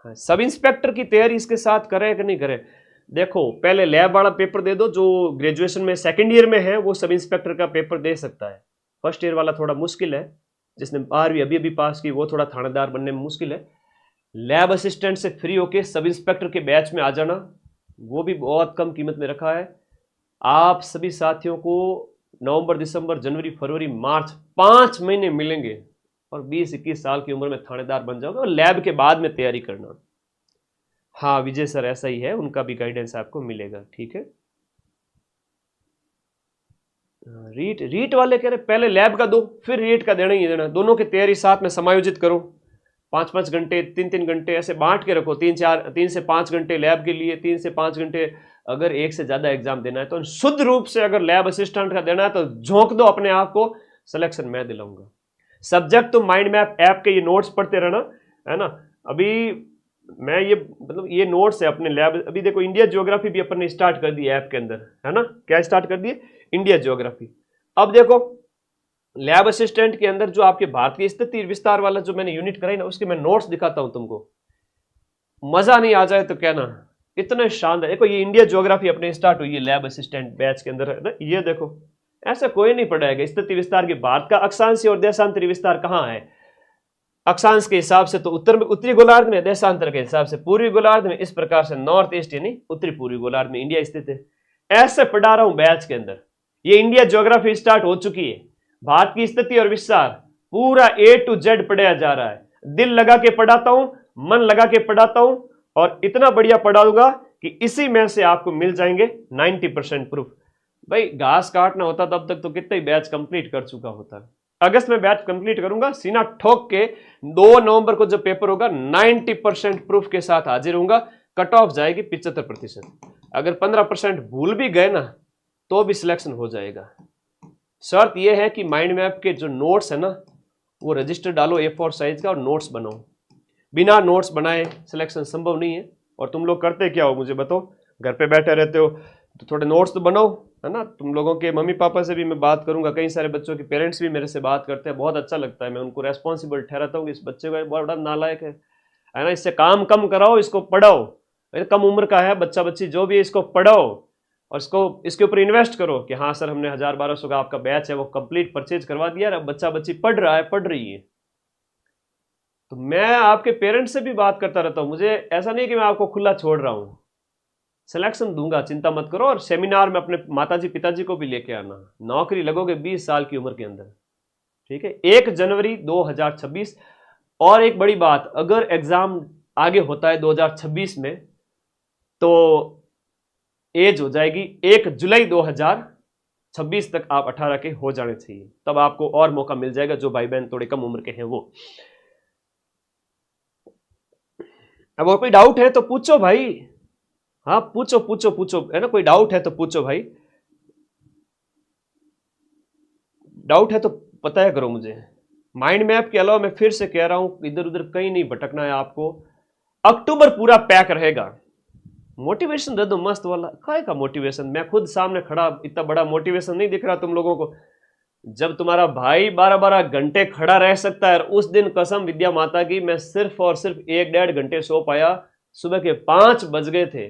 सब इंस्पेक्टर की तैयारी इसके साथ करें कि नहीं करें? देखो, पहले लैब वाला पेपर दे दो। जो ग्रेजुएशन में सेकंड ईयर में है वो सब इंस्पेक्टर का पेपर दे सकता है। फर्स्ट ईयर वाला थोड़ा मुश्किल है, जिसने 12वीं अभी पास की वो थोड़ा थानेदार बनने में मुश्किल है। लैब असिस्टेंट से फ्री होके सब इंस्पेक्टर के बैच में आ जाना, वो भी बहुत कम कीमत में रखा है। आप सभी साथियों को नवंबर, दिसंबर, जनवरी, फरवरी, मार्च 5 महीने मिलेंगे, और 20-21 साल की उम्र में थानेदार बन जाओगे। और लैब के बाद में तैयारी करना। हाँ विजय सर, ऐसा ही है, उनका भी गाइडेंस आपको मिलेगा, ठीक है। रीट वाले कह रहे पहले लैब का दो फिर रीट का देना ही देना, दोनों की तैयारी साथ में समायोजित करो। 5-5 घंटे, 3-3 घंटे ऐसे बांट के रखो। 3 से 5 घंटे लैब के लिए, 3 से 5 घंटे अगर एक से ज्यादा एग्जाम देना है तो शुद्ध रूप से अगर लैब असिस्टेंट का देना है तो झोंक दो अपने आप को, सिलेक्शन मैं दिलाऊंगा। सब्जेक्ट तो माइंड मैप ऐप के ये नोट्स पढ़ते रहना, है ना। अभी मैं ये मतलब ये नोट्स है अपने लैब। अभी देखो, इंडिया ज्योग्राफी भी अपन ने स्टार्ट कर दी ऐप के अंदर, है ना। क्या स्टार्ट कर दिए? India geography. अब देखो, लैब असिस्टेंट के अंदर जो आपके भारतीय स्थिति विस्तार वाला जो मैंने यूनिट कराई ना, उसके मैं नोट्स दिखाता हूं तुमको। मजा नहीं आ जाए तो कहना, इतने शानदार। देखो, ये इंडिया ज्योग्राफी अपने स्टार्ट हुई है लैब असिस्टेंट बैच के अंदर, है ना। ये देखो, ऐसा कोई नहीं पढ़ाएगा। स्थिति विस्तार की भारत का अक्षांशीय और देशांतरी विस्तार कहाँ है? अक्षांश के हिसाब से तो उत्तरी गोलार्ध में, देशांतर के हिसाब से पूर्वी गोलार्ध में। इस प्रकार से नॉर्थ ईस्ट यानी उत्तरी पूर्वी गोलार्ध में इंडिया स्थित है। ऐसे पढ़ा रहा हूं बैच के अंदर। ये इंडिया ज्योग्राफी स्टार्ट हो चुकी है। भारत की स्थिति और विस्तार पूरा A to Z पढ़ाया जा रहा है। दिल लगा के पढ़ाता हूं, मन लगा के पढ़ाता हूं, और इतना बढ़िया पढ़ा दूंगा कि इसी में से आपको मिल जाएंगे 90% प्रूफ। भाई घास काटना होता तब तक तो कितने बैच कंप्लीट कर चुका होता। अगस्त में बैच कंप्लीट करूंगा, सीना ठोक के 2 नवंबर को जब पेपर होगा 90% प्रूफ के साथ हाजिर होऊंगा। कट ऑफ जाएगी 75%। अगर 15% भूल भी गए ना तो भी सिलेक्शन हो जाएगा। शर्त यह है कि माइंड मैप के जो नोट्स है ना वो रजिस्टर डालो A4 साइज का और नोट्स बनाओ। बिना नोट्स बनाए सिलेक्शन संभव नहीं है। और तुम लोग करते क्या हो मुझे बताओ? घर पे बैठे रहते हो तो थोड़े नोट्स तो बनाओ, है ना। तुम लोगों के मम्मी पापा से भी मैं बात करूंगा, कई सारे बच्चों के पेरेंट्स भी मेरे से बात करते हैं, बहुत अच्छा लगता है। मैं उनको रेस्पॉन्सिबल ठहराता हूँ कि इस बच्चे को बहुत बड़ा नालायक है ना, इससे काम कम कराओ, इसको पढ़ाओ। कम उम्र का है बच्चा बच्ची जो भी है, इसको पढ़ाओ और इसके ऊपर इन्वेस्ट करो कि हाँ सर हमने 1000-1200 का आपका बैच है वो कंप्लीट परचेज करवा दिया, अब बच्चा बच्ची पढ़ रहा है, पढ़ रही है। तो मैं आपके पेरेंट्स से भी बात करता रहता हूं। मुझे ऐसा नहीं कि मैं आपको खुला छोड़ रहा हूं, सिलेक्शन दूंगा, चिंता मत करो। और सेमिनार में अपने माताजी पिताजी को भी लेके आना। नौकरी लगोगे 20 साल की उम्र के अंदर, ठीक है। 1 जनवरी 2026। और एक बड़ी बात, अगर एग्जाम आगे होता है 2026 में तो एज हो जाएगी 1 जुलाई 2026 तक। आप 18 के हो जाने चाहिए, तब आपको और मौका मिल जाएगा जो भाई बहन थोड़े कम उम्र के हैं वो। अब और कोई डाउट है तो पूछो भाई। हाँ पूछो पूछो पूछो, है ना। कोई डाउट है तो पूछो भाई, डाउट है तो बताया करो मुझे। माइंड मैप के अलावा मैं फिर से कह रहा हूं, इधर उधर कहीं नहीं भटकना है आपको। अक्टूबर पूरा पैक रहेगा। मोटिवेशन दे दो मस्त वाला, काय का मोटिवेशन? मैं खुद सामने खड़ा, इतना बड़ा मोटिवेशन नहीं दिख रहा तुम लोगों को। जब तुम्हारा भाई 12-12 घंटे खड़ा रह सकता है, उस दिन कसम विद्या माता की मैं सिर्फ और सिर्फ 1-1.5 घंटे सो पाया। सुबह के 5 बज गए थे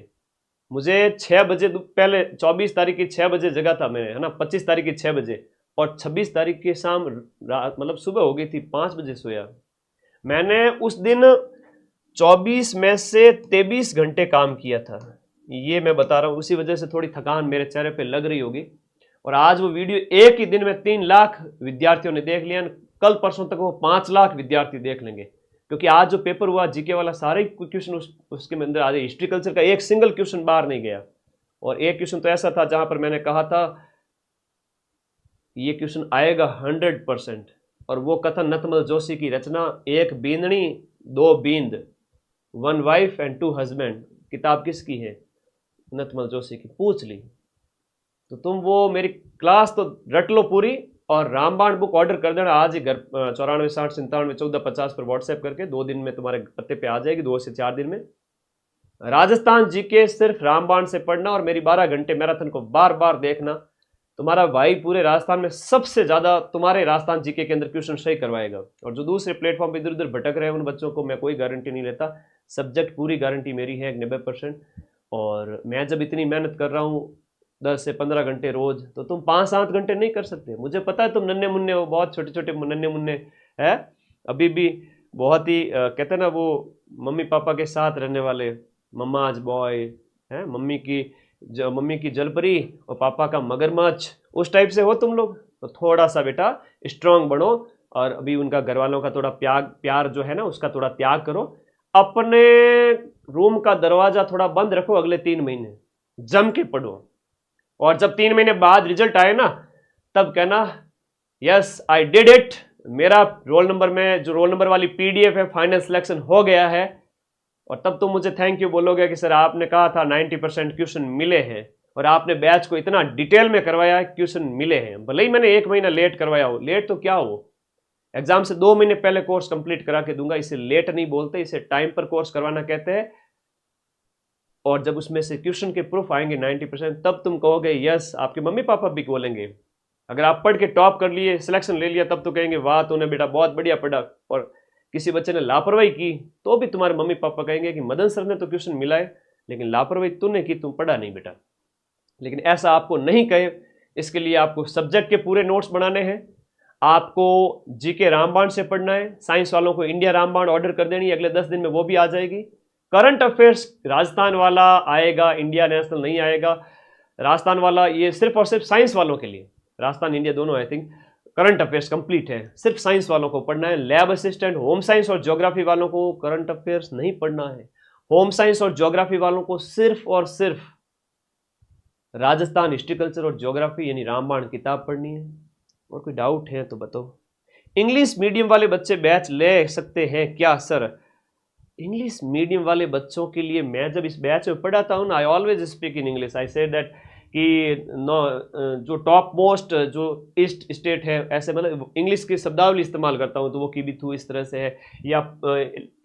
मुझे। 6 बजे पहले 24 तारीख की 6 बजे जगा था मैंने, है ना। 25 तारीख की 6 बजे और 26 तारीख की शाम रात, मतलब सुबह हो गई थी, 5 बजे सोया मैंने। उस दिन 24 में से 23 घंटे काम किया था, ये मैं बता रहा हूं। उसी वजह से थोड़ी थकान मेरे चेहरे पे लग रही होगी। और आज वो वीडियो एक ही दिन में 3 लाख विद्यार्थियों ने देख लिया। कल परसों तक वो 5 लाख विद्यार्थी देख लेंगे, क्योंकि आज जो पेपर हुआ जीके वाला सारे क्वेश्चन उसके अंदर आज हिस्ट्री कल्चर का एक सिंगल क्वेश्चन बाहर नहीं गया। और एक क्वेश्चन तो ऐसा था जहां पर मैंने कहा था ये क्वेश्चन आएगा 100%। और वो कथन नथमल जोशी की रचना, 1 बींदनी 2 बींद, 1 वाइफ एंड 2 हस्बैंड, किताब किसकी है? नथमल जोशी की। पूछ ली तो तुम वो मेरी क्लास तो रट लो पूरी, और रामबाण बुक ऑर्डर कर देना आज ही घर 94 60 97 14 50 पर व्हाट्सएप करके। 2 दिन में तुम्हारे पत्ते पे आ जाएगी, 2 से 4 दिन में। राजस्थान जीके सिर्फ रामबाण से पढ़ना और मेरी 12 घंटे मैराथन को बार बार देखना। तुम्हारा भाई पूरे राजस्थान में सबसे ज्यादा तुम्हारे राजस्थान जीके के अंदर क्वेश्चन सही करवाएगा। और जो दूसरे प्लेटफॉर्म पे इधर उधर भटक रहे हैं उन बच्चों को मैं कोई गारंटी नहीं लेता। सब्जेक्ट पूरी गारंटी मेरी है 90%। और मैं जब इतनी मेहनत कर रहा हूँ 10 से 15 घंटे रोज, तो तुम 5-7 घंटे नहीं कर सकते। मुझे पता है तुम नन्हे मुन्ने हो, बहुत छोटे छोटे नन्हे मुन्ने है, अभी भी बहुत ही कहते हैं ना वो मम्मी पापा के साथ रहने वाले, मम्माज बॉय है, मम्मी की जलपरी और पापा का मगरमच्छ, उस टाइप से हो तुम लोग। तो थोड़ा सा बेटा स्ट्रांग बनो। और अभी उनका घर वालों का थोड़ा प्यार जो है ना उसका थोड़ा त्याग करो। अपने रूम का दरवाजा थोड़ा बंद रखो, अगले 3 महीने जम के पढ़ो। और जब 3 महीने बाद रिजल्ट आए ना तब कहना यस आई डिड इट, मेरा रोल नंबर में जो रोल नंबर वाली पीडीएफ है फाइनल सिलेक्शन हो गया है। और तब तुम मुझे थैंक यू बोलोगे कि सर आपने कहा था 90% क्वेश्चन मिले हैं और आपने बैच को इतना डिटेल में करवाया है, क्वेश्चन मिले हैं। भले ही मैंने 1 महीना लेट करवाया हो, लेट तो क्या हो, एग्जाम से 2 महीने पहले कोर्स कंप्लीट करा के दूंगा। इसे लेट नहीं बोलते, इसे टाइम पर कोर्स करवाना कहते हैं। और जब उसमें से क्वेश्चन के प्रूफ आएंगे 90%, तब तुम कहोगे यस। आपके मम्मी पापा भी बोलेंगे, अगर आप पढ़ के टॉप कर लिए, सिलेक्शन ले लिया, तब तो कहेंगे वाह तूने बेटा बहुत बढ़िया पढ़ा। और किसी बच्चे ने लापरवाही की तो भी तुम्हारे मम्मी पापा कहेंगे कि मदन सर ने तो क्वेश्चन मिला है लेकिन लापरवाही तूने की, तुम पढ़ा नहीं बेटा। लेकिन ऐसा आपको नहीं कहे, इसके लिए आपको सब्जेक्ट के पूरे नोट्स बनाने हैं, आपको जीके रामबाण से पढ़ना है, साइंस वालों को इंडिया रामबाण ऑर्डर कर देनी है, अगले 10 दिन में वो भी आ जाएगी। करंट अफेयर्स राजस्थान वाला आएगा, इंडिया नेशनल नहीं आएगा। राजस्थान वाला ये सिर्फ और सिर्फ साइंस वालों के लिए, राजस्थान इंडिया दोनों I think current affairs complete है, सिर्फ साइंस वालों को पढ़ना है। लैब असिस्टेंट, होम साइंस और ज्योग्राफी वालों को करंट अफेयर्स नहीं पढ़ना है। होम साइंस और ज्योग्राफी वालों को सिर्फ और सिर्फ राजस्थान हिस्ट्री कल्चर और ज्योग्राफी यानी रामबाण किताब पढ़नी है। और कोई डाउट है तो बताओ। इंग्लिश मीडियम वाले बच्चे बैच ले सकते हैं क्या सर? इंग्लिश मीडियम वाले बच्चों के लिए मैं जब इस बैच में पढ़ाता हूँ ना, I always speak in English. I say that कि जो टॉप मोस्ट जो ईस्ट स्टेट है, ऐसे मतलब इंग्लिश की शब्दावली इस्तेमाल करता हूँ, तो वो की भी थू इस तरह से है, या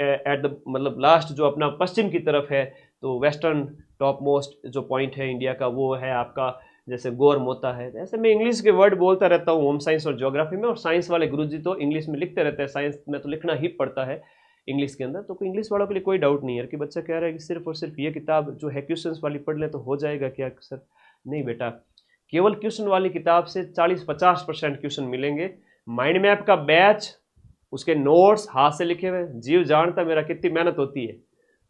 एट द मतलब लास्ट जो अपना पश्चिम की तरफ है तो वेस्टर्न टॉप मोस्ट जो पॉइंट है इंडिया का वो है आपका जैसे गोर मोता है। ऐसे मैं इंग्लिश के वर्ड बोलता रहता हूँ होम साइंस और ज्योग्राफी में, और साइंस वाले गुरुजी तो इंग्लिश में लिखते रहते हैं, साइंस में तो लिखना ही पड़ता है इंग्लिश के अंदर। तो इंग्लिश वालों के लिए कोई डाउट नहीं है कि बच्चा कह रहा है कि सिर्फ और सिर्फ ये किताब जो है क्वेश्चंस वाली पढ़ ले तो हो जाएगा क्या सर? नहीं बेटा, केवल क्वेश्चन वाली किताब से 40-50% क्वेश्चन मिलेंगे। माइंड मैप का बैच, उसके नोट्स हाथ से लिखे हुए, जीव जानता मेरा कितनी मेहनत होती है,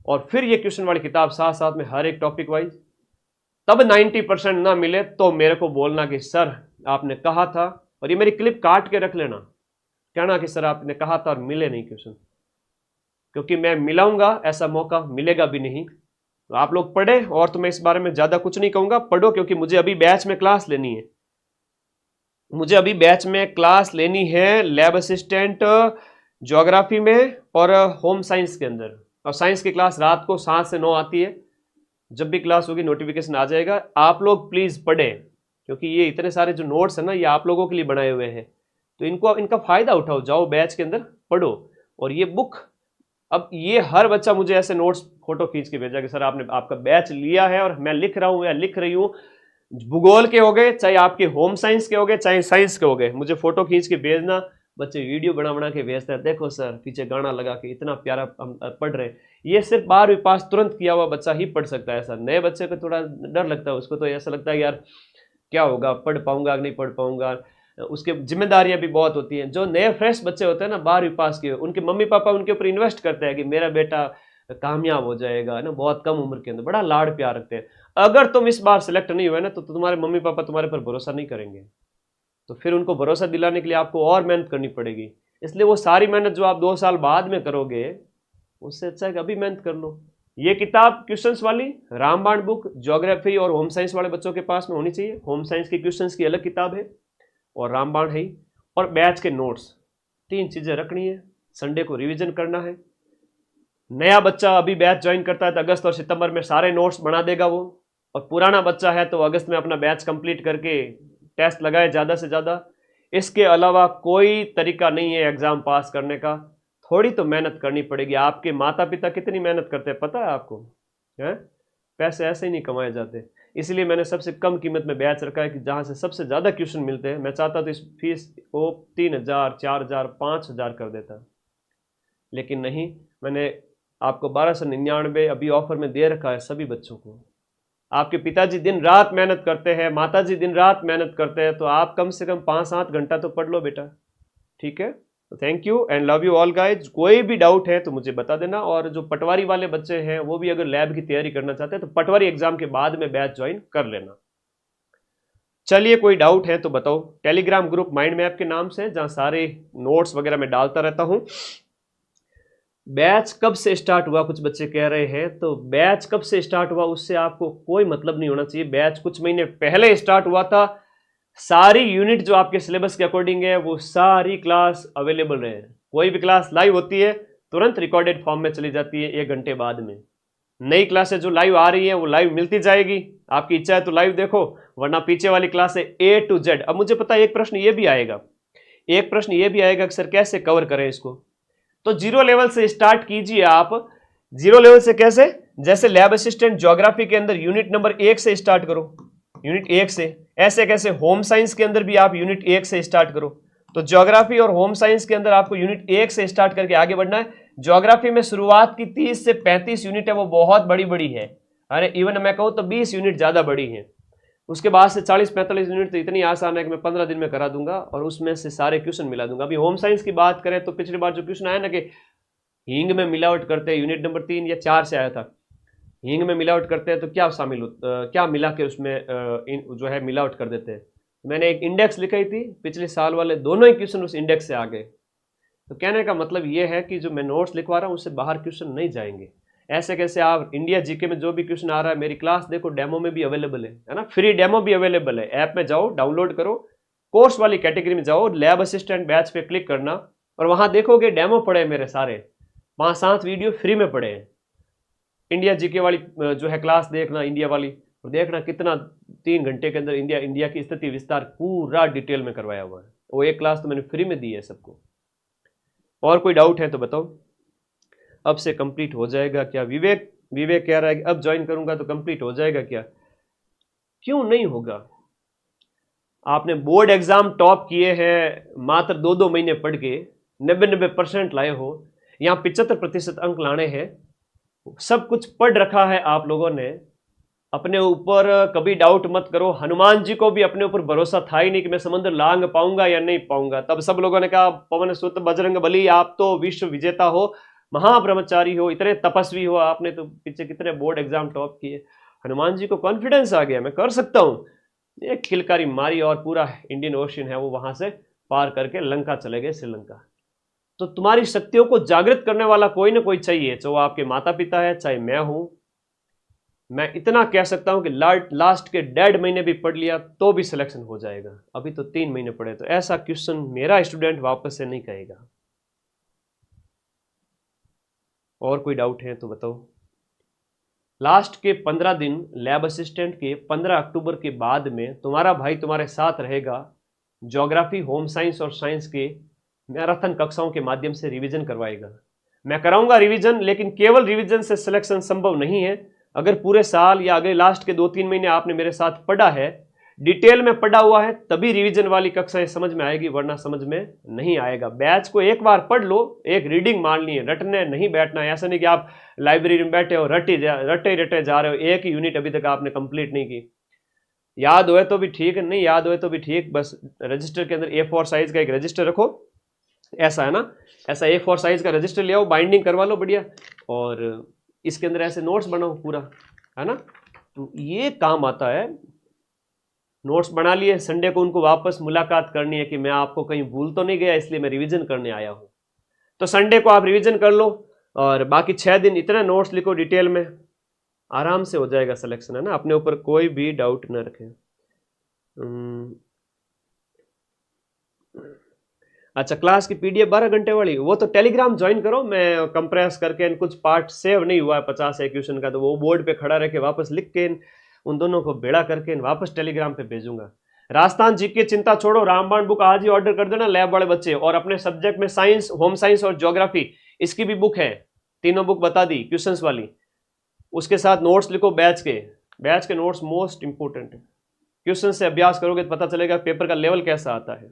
और फिर ये क्वेश्चन वाली किताब साथ साथ में हर एक टॉपिक वाइज। तब 90% ना मिले तो मेरे को बोलना कि सर आपने कहा था, और ये मेरी क्लिप काट के रख लेना, कहना कि सर आपने कहा था और मिले नहीं क्वेश्चन, क्योंकि मैं मिलाऊंगा ऐसा मौका मिलेगा भी नहीं। तो आप लोग पढ़े, और तो मैं इस बारे में ज्यादा कुछ नहीं कहूंगा, पढ़ो, क्योंकि मुझे अभी बैच में क्लास लेनी है। मुझे अभी बैच में क्लास लेनी है लैब असिस्टेंट ज्योग्राफी में और होम साइंस के अंदर, और साइंस की क्लास रात को 7 से 9 आती है। जब भी क्लास होगी नोटिफिकेशन आ जाएगा। आप लोग प्लीज पढ़े, क्योंकि ये इतने सारे जो नोट्स है ना, ये आप लोगों के लिए बनाए हुए हैं, तो इनका फायदा उठाओ, जाओ बैच के अंदर पढ़ो। और ये बुक, अब ये हर बच्चा मुझे ऐसे नोट्स फोटो खींच के भेजा कि सर आपने आपका बैच लिया है और मैं लिख रहा हूँ या लिख रही हूँ, भूगोल के हो गए, चाहे आपके होम साइंस के हो गए, चाहे साइंस के हो गए, मुझे फोटो खींच के भेजना। बच्चे वीडियो बना बना के भेजते हैं, देखो सर पीछे गाना लगा के इतना प्यारा हम पढ़ रहे हैं। ये सिर्फ 12वीं पास तुरंत किया हुआ बच्चा ही पढ़ सकता है सर। नए बच्चे को थोड़ा डर लगता है, उसको तो ऐसा लगता है यार क्या होगा, पढ़ पाऊंगा कि नहीं पढ़ पाऊंगा, उसके जिम्मेदारियां भी बहुत होती हैं। जो नए फ्रेश बच्चे होते हैं ना 12वीं पास किए, उनके मम्मी पापा उनके ऊपर इन्वेस्ट करते हैं कि मेरा बेटा कामयाब हो जाएगा ना, बहुत कम उम्र के अंदर बड़ा लाड प्यार रखते हैं। अगर तुम इस बार सिलेक्ट नहीं हुए ना, तो तुम्हारे मम्मी पापा तुम्हारे पर भरोसा नहीं करेंगे, तो फिर उनको भरोसा दिलाने के लिए आपको और मेहनत करनी पड़ेगी। इसलिए वो सारी मेहनत जो आप 2 साल बाद में करोगे, उससे अच्छा है कि अभी मेहनत कर लो। ये किताब क्वेश्चंस वाली रामबाण बुक ज्योग्राफी और होम साइंस वाले बच्चों के पास में होनी चाहिए। होम साइंस की क्वेश्चंस की अलग किताब है और रामबाण है ही, और बैच के नोट्स, 3 चीजें रखनी है। संडे को रिवीजन करना है। नया बच्चा अभी बैच ज्वाइन करता है तो अगस्त और सितंबर में सारे नोट्स बना देगा वो, और पुराना बच्चा है तो अगस्त में अपना बैच कंप्लीट करके टेस्ट लगाए ज़्यादा से ज़्यादा। इसके अलावा कोई तरीका नहीं है एग्ज़ाम पास करने का, थोड़ी तो मेहनत करनी पड़ेगी। आपके माता पिता कितनी मेहनत करते हैं पता है आपको? हैं? पैसे ऐसे ही नहीं कमाए जाते। इसलिए मैंने सबसे कम कीमत में बैच रखा है कि जहाँ से सबसे ज़्यादा क्वेश्चन मिलते हैं। मैं चाहता तो इस फीस को 3000, 4000, 5000 कर देता, लेकिन नहीं, मैंने आपको 1299 अभी ऑफर में दे रखा है सभी बच्चों को। आपके पिताजी दिन रात मेहनत करते हैं, माताजी दिन रात मेहनत करते हैं, तो आप कम से कम 5-7 घंटा तो पढ़ लो बेटा, ठीक है? तो thank you and love you all guys. कोई भी डाउट है तो मुझे बता देना। और जो पटवारी वाले बच्चे हैं वो भी अगर लैब की तैयारी करना चाहते हैं तो पटवारी एग्जाम के बाद में बैच ज्वाइन कर लेना। चलिए कोई डाउट है तो बताओ। टेलीग्राम ग्रुप माइंड मैप के नाम से, जहां सारे नोट्स वगैरह मैं डालता रहता हूं। बैच कब से स्टार्ट हुआ, कुछ बच्चे कह रहे हैं, तो बैच कब से स्टार्ट हुआ उससे आपको कोई मतलब नहीं होना चाहिए। बैच कुछ महीने पहले स्टार्ट हुआ था। सारी यूनिट जो आपके सिलेबस के अकॉर्डिंग है वो सारी क्लास अवेलेबल है। कोई भी क्लास लाइव होती है तुरंत रिकॉर्डेड फॉर्म में चली जाती है 1 घंटे बाद में। नई क्लासें जो लाइव आ रही है वो लाइव मिलती जाएगी। आपकी इच्छा है तो लाइव देखो, वरना पीछे वाली क्लास है A to Z। अब मुझे पता है एक प्रश्न ये भी आएगा कि सर कैसे कवर करें इसको, तो 0 लेवल से स्टार्ट कीजिए आप। 0 लेवल से कैसे? जैसे लैब असिस्टेंट ज्योग्राफी के अंदर यूनिट नंबर 1 से स्टार्ट करो, यूनिट 1 से। ऐसे कैसे होम साइंस के अंदर भी आप यूनिट 1 से स्टार्ट करो। तो ज्योग्राफी और होम साइंस के अंदर आपको यूनिट 1 से स्टार्ट करके आगे बढ़ना है। ज्योग्राफी में शुरुआत की 30 से 35 यूनिट है, वो बहुत बड़ी बड़ी है। अरे इवन मैं कहूँ तो 20 यूनिट ज्यादा बड़ी है। उसके बाद से 40-45 मिनट तो इतनी आसान है कि मैं 15 दिन में करा दूंगा और उसमें से सारे क्वेश्चन मिला दूंगा। अभी होम साइंस की बात करें तो पिछली बार जो क्वेश्चन आया ना कि हींग में मिलावट करते हैं, यूनिट नंबर 3 या 4 से आया था, हींग में मिलावट करते हैं तो क्या शामिल क्या मिला के उसमें जो है मिलावट कर देते हैं। मैंने एक इंडेक्स लिखाई थी, पिछले साल वाले दोनों ही क्वेश्चन उस इंडेक्स से आ गए। तो कहने का मतलब ये है कि जो मैं नोट्स लिखवा रहा हूँ उससे बाहर क्वेश्चन नहीं जाएंगे। ऐसे कैसे आप इंडिया जीके में जो भी क्वेश्चन आ रहा है, मेरी क्लास देखो डेमो में भी अवेलेबल है ना, फ्री डेमो भी अवेलेबल है। ऐप में जाओ, डाउनलोड करो, कोर्स वाली कैटेगरी में जाओ, लैब असिस्टेंट बैच पे क्लिक करना और वहां देखोगे डेमो पड़े मेरे सारे 5-7 वीडियो फ्री में पड़े हैं। इंडिया जीके वाली जो है क्लास देखना, इंडिया वाली, और देखना कितना 3 घंटे के अंदर इंडिया की स्थिति विस्तार पूरा डिटेल में करवाया हुआ है। वो एक क्लास तो मैंने फ्री में दी है सबको। और कोई डाउट है तो बताओ। अब से कंप्लीट हो जाएगा क्या? विवेक कह रहा है कि अब ज्वाइन करूंगा तो कंप्लीट हो जाएगा क्या? क्यों नहीं होगा? आपने बोर्ड एग्जाम टॉप किए हैं, मात्र 2-2 महीने पढ़ के 90% लाए हो, यहाँ 75% अंक लाने हैं, सब कुछ पढ़ रखा है आप लोगों ने। अपने ऊपर कभी डाउट मत करो। हनुमान जी को भी अपने ऊपर भरोसा था ही नहीं कि मैं समुद्र लांग पाऊंगा या नहीं पाऊंगा। तब सब लोगों ने कहा पवन सुत बजरंग बली, आप तो विश्व विजेता हो, महाब्रह्मचारी हो, इतने तपस्वी हो, आपने तो पीछे कितने बोर्ड एग्जाम टॉप किए। हनुमान जी को कॉन्फिडेंस आ गया, मैं कर सकता हूँ। एक किलकारी मारी और पूरा इंडियन ओशियन है वो वहां से पार करके लंका चले गए, श्रीलंका। तो तुम्हारी शक्तियों को जागृत करने वाला कोई ना कोई चाहिए, चाहे आपके माता पिता है, चाहे मैं हूं। मैं इतना कह सकता हूं कि लास्ट के 1.5 महीने भी पढ़ लिया तो भी सिलेक्शन हो जाएगा। अभी तो 3 महीने पढ़े, तो ऐसा क्वेश्चन मेरा स्टूडेंट वापस से नहीं कहेगा। और कोई डाउट है तो बताओ। लास्ट के 15 दिन लैब असिस्टेंट के 15 अक्टूबर के बाद में तुम्हारा भाई तुम्हारे साथ रहेगा। ज्योग्राफी, होम साइंस और साइंस के मैराथन कक्षाओं के माध्यम से रिवीजन करवाएगा। मैं कराऊंगा रिवीजन, लेकिन केवल रिवीजन से सिलेक्शन संभव नहीं है। अगर पूरे साल या अगले लास्ट के 2-3 महीने आपने मेरे साथ पढ़ा है, डिटेल में पढ़ा हुआ है, तभी रिवीजन वाली कक्षाएं समझ में आएगी, वरना समझ में नहीं आएगा। बैच को एक बार पढ़ लो, एक रीडिंग मान ली है, रटने नहीं बैठना है। ऐसा नहीं कि आप लाइब्रेरी में बैठे हो रटे जा रहे हो, एक ही यूनिट अभी तक आपने कंप्लीट नहीं की। याद होए तो भी ठीक, नहीं याद होए तो भी ठीक, बस रजिस्टर के अंदर A4 साइज का एक रजिस्टर रखो, ऐसा है ना, ऐसा A4 साइज का रजिस्टर ले आओ, बाइंडिंग करवा लो बढ़िया, और इसके अंदर ऐसे नोट्स बनाओ पूरा, है ना। तो ये काम आता है। नोट्स बना लिए, संडे को उनको वापस मुलाकात करनी है कि मैं आपको कहीं भूल तो नहीं गया, इसलिए मैं रिवीजन करने आया हूं। तो संडे को आप रिवीजन कर लो और बाकी 6 दिन इतने नोट्स लिखो डिटेल में, आराम से हो जाएगा सिलेक्शन, है ना। अपने ऊपर कोई भी डाउट न रखें। अच्छा, क्लास की PDF 12 घंटे वाली, वो तो टेलीग्राम ज्वाइन करो। मैं कंप्रेस करके कुछ पार्ट सेव नहीं हुआ है 50 क्वेश्चन का, तो वो बोर्ड पे खड़ा रह के वापस लिख के उन दोनों को बेड़ा करके वापस टेलीग्राम पे भेजूंगा। राजस्थान जीके चिंता छोड़ो, रामबाण बुक आज ही ऑर्डर कर देना लैब वाले बच्चे। और अपने सब्जेक्ट में साइंस, होम साइंस और ज्योग्राफी, इसकी भी बुक है, तीनों बुक बता दी क्वेश्चंस वाली। उसके साथ नोट्स लिखो, बैच के नोट्स मोस्ट इंपोर्टेंट है। क्वेश्चन से अभ्यास करोगे तो पता चलेगा पेपर का लेवल कैसा आता है।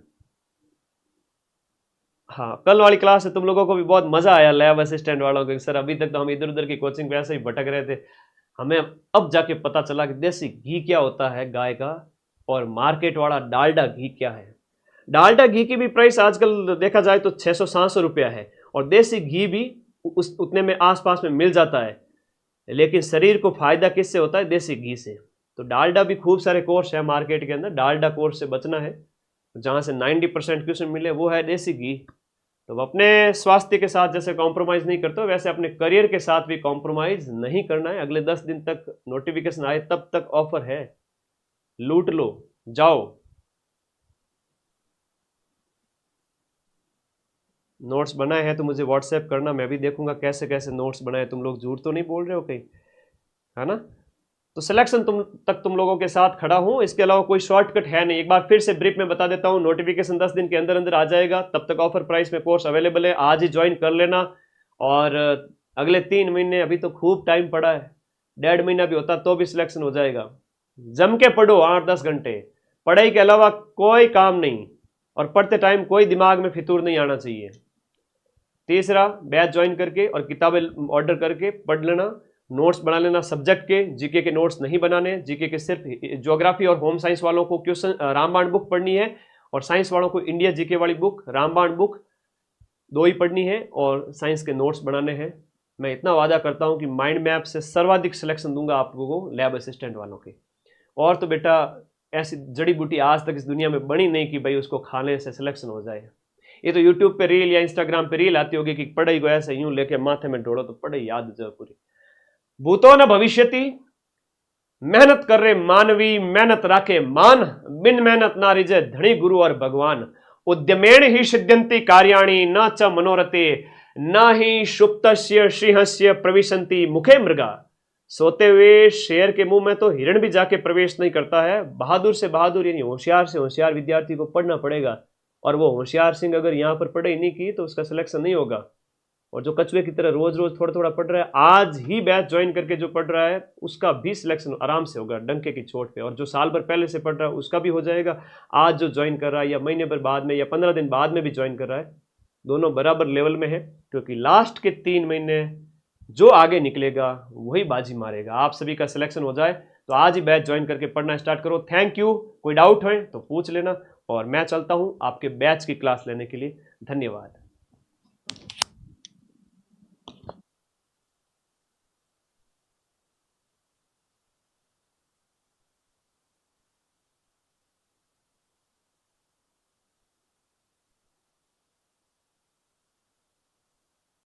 हाँ, कल वाली क्लास से तुम लोगों को भी बहुत मजा आया, लैब असिस्टेंट वालों को। सर अभी तक तो हम इधर उधर की कोचिंग पे ऐसे ही भटक रहे थे, हमें अब जाके पता चला कि देसी घी क्या होता है गाय का, और मार्केट वाला डालडा घी क्या है। डालडा घी की भी प्राइस आजकल देखा जाए तो 600-700 रुपया है, और देसी घी भी उतने में आसपास में मिल जाता है। लेकिन शरीर को फायदा किससे होता है? देसी घी से। तो डालडा भी खूब सारे कोर्स है मार्केट के अंदर, डालडा कोर्स से बचना है। जहाँ से 90% क्वेश्चन मिले वो है देसी घी। तो अपने स्वास्थ्य के साथ जैसे कॉम्प्रोमाइज़ नहीं करते हो, वैसे अपने करियर के साथ भी कॉम्प्रोमाइज़ नहीं करना है। अगले 10 दिन तक नोटिफिकेशन आए तब तक ऑफर है, लूट लो, जाओ। नोट्स बनाए हैं तो मुझे व्हाट्सएप करना, मैं भी देखूंगा कैसे कैसे नोट्स बनाए। तुम लोग झूठ तो नहीं बोल रहे हो कहीं, है ना। तो सिलेक्शन तुम लोगों के साथ खड़ा हूं, इसके अलावा कोई शॉर्टकट है नहीं। एक बार फिर से ब्रीफ में बता देता हूं, नोटिफिकेशन 10 दिन के अंदर अंदर आ जाएगा, तब तक ऑफर प्राइस में कोर्स अवेलेबल है, आज ही ज्वाइन कर लेना। और अगले 3 महीने, अभी तो खूब टाइम पड़ा है, 1.5 महीना भी होता तो भी सिलेक्शन हो जाएगा। जम के पढ़ो 8-10 घंटे, पढ़ाई के अलावा कोई काम नहीं, और पढ़ते टाइम कोई दिमाग में फितूर नहीं आना चाहिए। तीसरा, बैच ज्वाइन करके और किताबें ऑर्डर करके पढ़ लेना, नोट्स बना लेना सब्जेक्ट के, जीके के नोट्स नहीं बनाने। जीके के सिर्फ ज्योग्राफी और होम साइंस वालों को क्वेश्चन रामबाण बुक पढ़नी है, और साइंस वालों को इंडिया जीके वाली बुक, रामबाण बुक 2 ही पढ़नी है, और साइंस के नोट्स बनाने हैं। मैं इतना वादा करता हूं कि माइंड मैप से सर्वाधिक सिलेक्शन दूंगा आप लोगों को लैब असिस्टेंट वालों के। और तो बेटा ऐसी जड़ी बूटी आज तक इस दुनिया में बनी नहीं कि भाई उसको खाने से सिलेक्शन हो जाए। ये तो यूट्यूब पे रील या इंस्टाग्राम पे रील आती होगी कि पढ़ाई को ऐसे यूं लेके माथे में ढोड़ो तो पढ़ाई याद हो जाए पूरी। भूतो न भविष्यति, मेहनत कर रहे मानवी मेहनत राखे मान, बिन मेहनत ना रिजे धनी गुरु और भगवान। उद्यमेण ही सिद्ध्यन्ति कार्याणि न च मनोरथे, न ही सुप्तस्य सिंहस्य प्रविशन्ति मुखे मृगा। सोते हुए शेर के मुंह में तो हिरण भी जाके प्रवेश नहीं करता है। बहादुर से बहादुर यानी होशियार से होशियार विद्यार्थी को पढ़ना पड़ेगा, और वो होशियार सिंह अगर यहाँ पर पढ़ाई नहीं की तो उसका सिलेक्शन नहीं होगा। और जो कछुए की तरह रोज रोज थोड़ा थोड़ा पढ़ रहा है, आज ही बैच ज्वाइन करके जो पढ़ रहा है उसका भी सिलेक्शन आराम से होगा डंके की चोट पे। और जो साल भर पहले से पढ़ रहा है उसका भी हो जाएगा। आज जो ज्वाइन कर रहा है या महीने भर बाद में या 15 दिन बाद में भी ज्वाइन कर रहा है, दोनों बराबर लेवल में है, क्योंकि लास्ट के 3 महीने जो आगे निकलेगा वही बाजी मारेगा। आप सभी का सिलेक्शन हो जाए तो आज ही बैच ज्वाइन करके पढ़ना स्टार्ट करो। Thank you. कोई डाउट है तो पूछ लेना, और मैं चलता हूं आपके बैच की क्लास लेने के लिए। धन्यवाद।